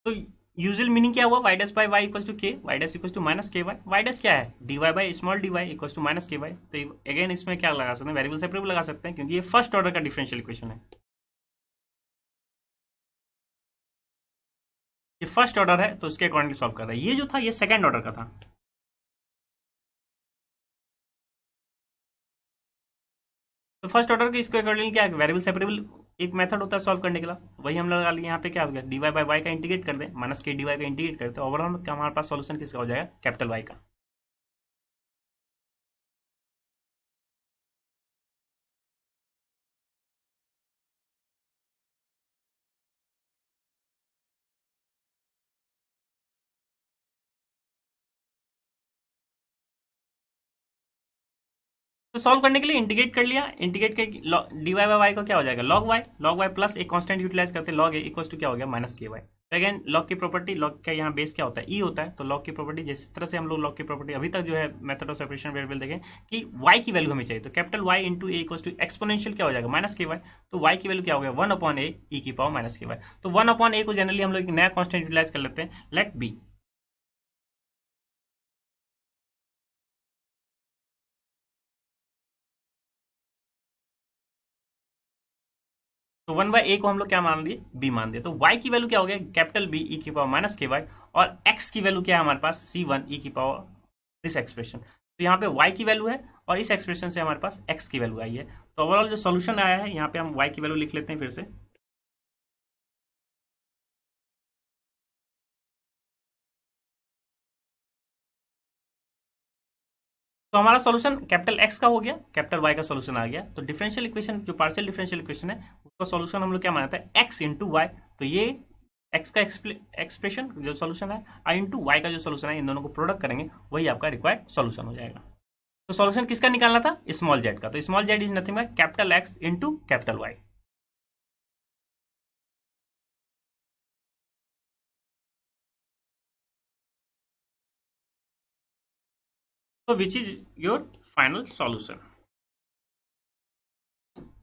तो यूजुअल मीनिंग क्या हुआ, y dash by y equal to k, y dash equal to minus k y. Y dash क्या है d y by small d y equal to minus k y. तो अगेन इसमें क्या लगा सकते हैं, वेरिएबल सेपरेबल लगा सकते हैं, क्योंकि ये फर्स्ट ऑर्डर का डिफरेंशियल इक्वेशन है। ये फर्स्ट ऑर्डर है तो उसके अकॉर्डिंगली सॉल्व कर रहा है। ये जो था ये सेकंड ऑर्डर का था। तो फर्स्ट ऑर्डर के इसके अकॉर्डिंगली क्या है, वेरिएबल सेपरेबल एक मेथड होता है सॉल्व करने के लिए, वही हम लगा लिए। यहाँ पे क्या हो गया डी वाई बाई वाई का इंटीग्रेट कर दे, माइनस के डी वाई का इंटीग्रेट करते, तो ओवरऑल हमारे पास सोल्यूशन किसका हो जाएगा, कैपिटल वाई का। तो सॉल्व करने के लिए इंटीग्रेट कर लिया, इंटीग्रेट कर डी वाई बाई वाई को क्या हो जाएगा लॉग वाई प्लस एक कांस्टेंट यूटिलाइज करते हैं लॉग ए इक्वल टू क्या हो गया माइनस के वाई। तो अगेन लॉग की प्रॉपर्टी, लॉग का यहाँ बेस क्या होता है ई होता है, तो लॉग की प्रॉपर्टी जिस तरह से हम लोग लॉग की प्रॉपर्टी अभी तक जो है मेथड ऑफ सेपरेशन वेरिएबल देखें कि वाई की वैल्यू हमें चाहिए, तो capital Y into a equal to exponential क्या हो जाएगा माइनस के वाई। तो वाई की वैल्यू क्या हो गया 1 अपॉन ए ई की पावर माइनस के वाई। तो 1 अपॉन ए को जनरली हम लोग एक नया कॉन्स्टेंट यूटिलाइज कर लेते हैं, लेट बी। तो 1 बाई ए को हम लोग क्या मान लिए बी मान दिए। तो y की वैल्यू क्या हो गया कैपिटल बी ई की पावर माइनस के वाई, और x की वैल्यू क्या है हमारे पास c1 ई की पावर दिस एक्सप्रेशन। तो यहाँ पे y की वैल्यू है और इस एक्सप्रेशन से हमारे पास x की वैल्यू आई है। तो ओवरऑल जो सोल्यूशन आया है यहाँ पे हम y की वैल्यू लिख लेते हैं फिर से। तो हमारा सोल्यूशन कैपिटल x का हो गया, कैपिटल y का सोल्यूशन आ गया। तो डिफरेंशियल इक्वेशन जो पार्शियल डिफरेंशियल इक्वेशन है उसका सोल्यूशन हम लोग क्या मानते हैं x इंटू वाई। तो ये x का एक्सप्रेशन जो सोल्यूशन है i इंटू वाई का जो सोल्यूशन है, इन दोनों को प्रोडक्ट करेंगे वही आपका रिक्वायर्ड सोल्यूशन हो जाएगा। तो सोल्यूशन किसका निकालना था स्मॉल जेड का। तो small z is nothing but capital x into capital y. तो which is your final solution.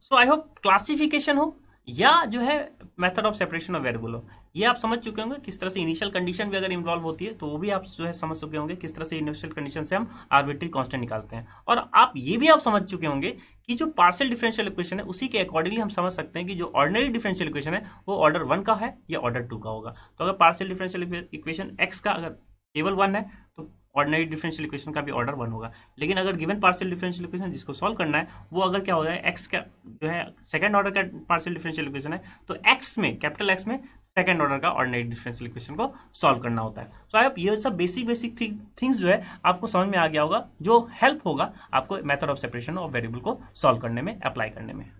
So I hope classification हो या जो है method of separation of variable हो, ये आप समझ चुके होंगे। किस तरह से इनिशियल कंडीशन भी अगर इन्वॉल्व होती है तो वो भी आप जो है समझ चुके होंगे, किस तरह से इनिशियल कंडीशन से हम आर्बिट्री कांस्टेंट निकालते हैं। और आप ये भी आप समझ चुके होंगे कि जो पार्शियल डिफरेंशियल इक्वेशन है उसी के अकॉर्डिंगली हम समझ सकते हैं कि जो ऑर्डिनरी डिफरेंशियल इक्वेशन है वो ऑर्डर 1 का है या ऑर्डर 2 का होगा। तो अगर पार्शियल डिफरेंशियल इक्वेशन एक्स का अगर केवल 1 है तो ऑर्डिनरी डिफरेंशियल इक्वेशन का भी ऑर्डर 1 होगा। लेकिन अगर गिवन पार्शियल डिफरेंशियल इक्वेशन जिसको सॉल्व करना है वो अगर क्या होगा एक्स का जो है सेकंड ऑर्डर का पार्शियल डिफरेंशियल इक्वेशन है, तो एक्स में कैपिटल एक्स में सेकंड ऑर्डर का ऑर्डिनरी डिफरेंशियल इक्वेशन को सॉल्व करना होता है। सो आई होप ये सब बेसिक थिंग्स जो है आपको समझ में आ गया होगा, जो हेल्प होगा आपको method of separation of variable को सॉल्व करने में, अप्लाई करने में।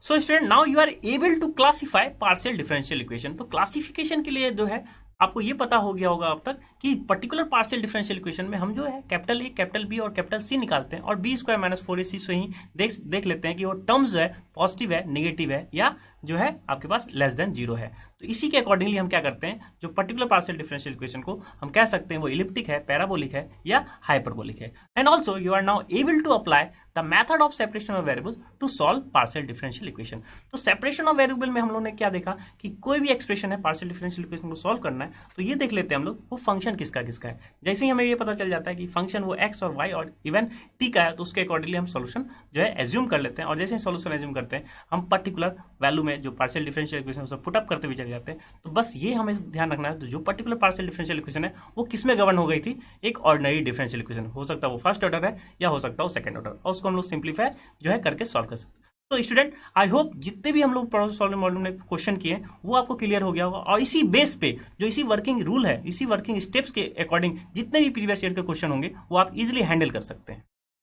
So student now you are able to classify partial differential equation. तो क्लासिफिकेशन के लिए जो है आपको ये पता हो गया होगा अब तक कि पर्टिकुलर पार्शियल डिफरेंशियल इक्वेशन में हम जो है कैपिटल ए, कैपिटल बी और कैपिटल सी निकालते हैं और बी स्क्वायर माइनस 4ac से ही देख लेते हैं कि वो टर्म्स जो है पॉजिटिव है, नेगेटिव है या जो है आपके पास लेस देन 0 है। तो इसी के अकॉर्डिंगली हम क्या करते हैं, जो पर्टिकुलर पार्शियल डिफरेंशियल इक्वेशन को हम कह सकते हैं वो इलिप्टिक है, पैराबोलिक है या हाइपरबोलिक है। And also you are now able to apply the method of separation of variables to solve partial differential equation. तो सेपरेशन ऑफ वेरिएबल में हम लोगों ने क्या देखा कि कोई भी एक्सप्रेशन है पार्शियल डिफरेंशियल इक्वेशन को सॉल्व करना है तो ये देख लेते हैं हम लोग वो फंक्शन किसका किसका है। जैसे ही हमें ये पता चल जाता है कि फंक्शन वो एक्स और वाई और इवन टी का है तो उसके अकॉर्डिंगली हम सोल्यूशन जो है एज्यूम कर लेते हैं और जैसे ही सोल्यूशन एज्यूम करते हैं हम पर्टिकुलर वैल्यू में जो पार्शियल डिफरेंशियल इक्वेशन उसे पुट अप करते हुए चले जाते हैं। तो बस ये हमें ध्यान रखना है, तो जो पर्टिकुलर पार्शियल डिफरेंशियल इक्वेशन है वो किस में गवर्न हो गई थी, एक ऑर्डिनरी डिफरेंशियल इक्वेशन, हो सकता है वो फर्स्ट ऑर्डर है या हो सकता है वो सेकंड ऑर्डर, और उसको हम लोग सिंप्लीफाई जो है करके सॉल्व कर सकते हैं। तो स्टूडेंट आई होप जितने भी हम लोग प्रॉब्लम सॉल्विंग मॉड्यूल में क्वेश्चन किए वो आपको क्लियर हो गया होगा और इसी बेस पे जो इसी वर्किंग रूल है, इसी वर्किंग स्टेप्स के अकॉर्डिंग जितने भी प्रीवियस ईयर के क्वेश्चन होंगे वो आप इजीली हैंडल कर सकते हैं।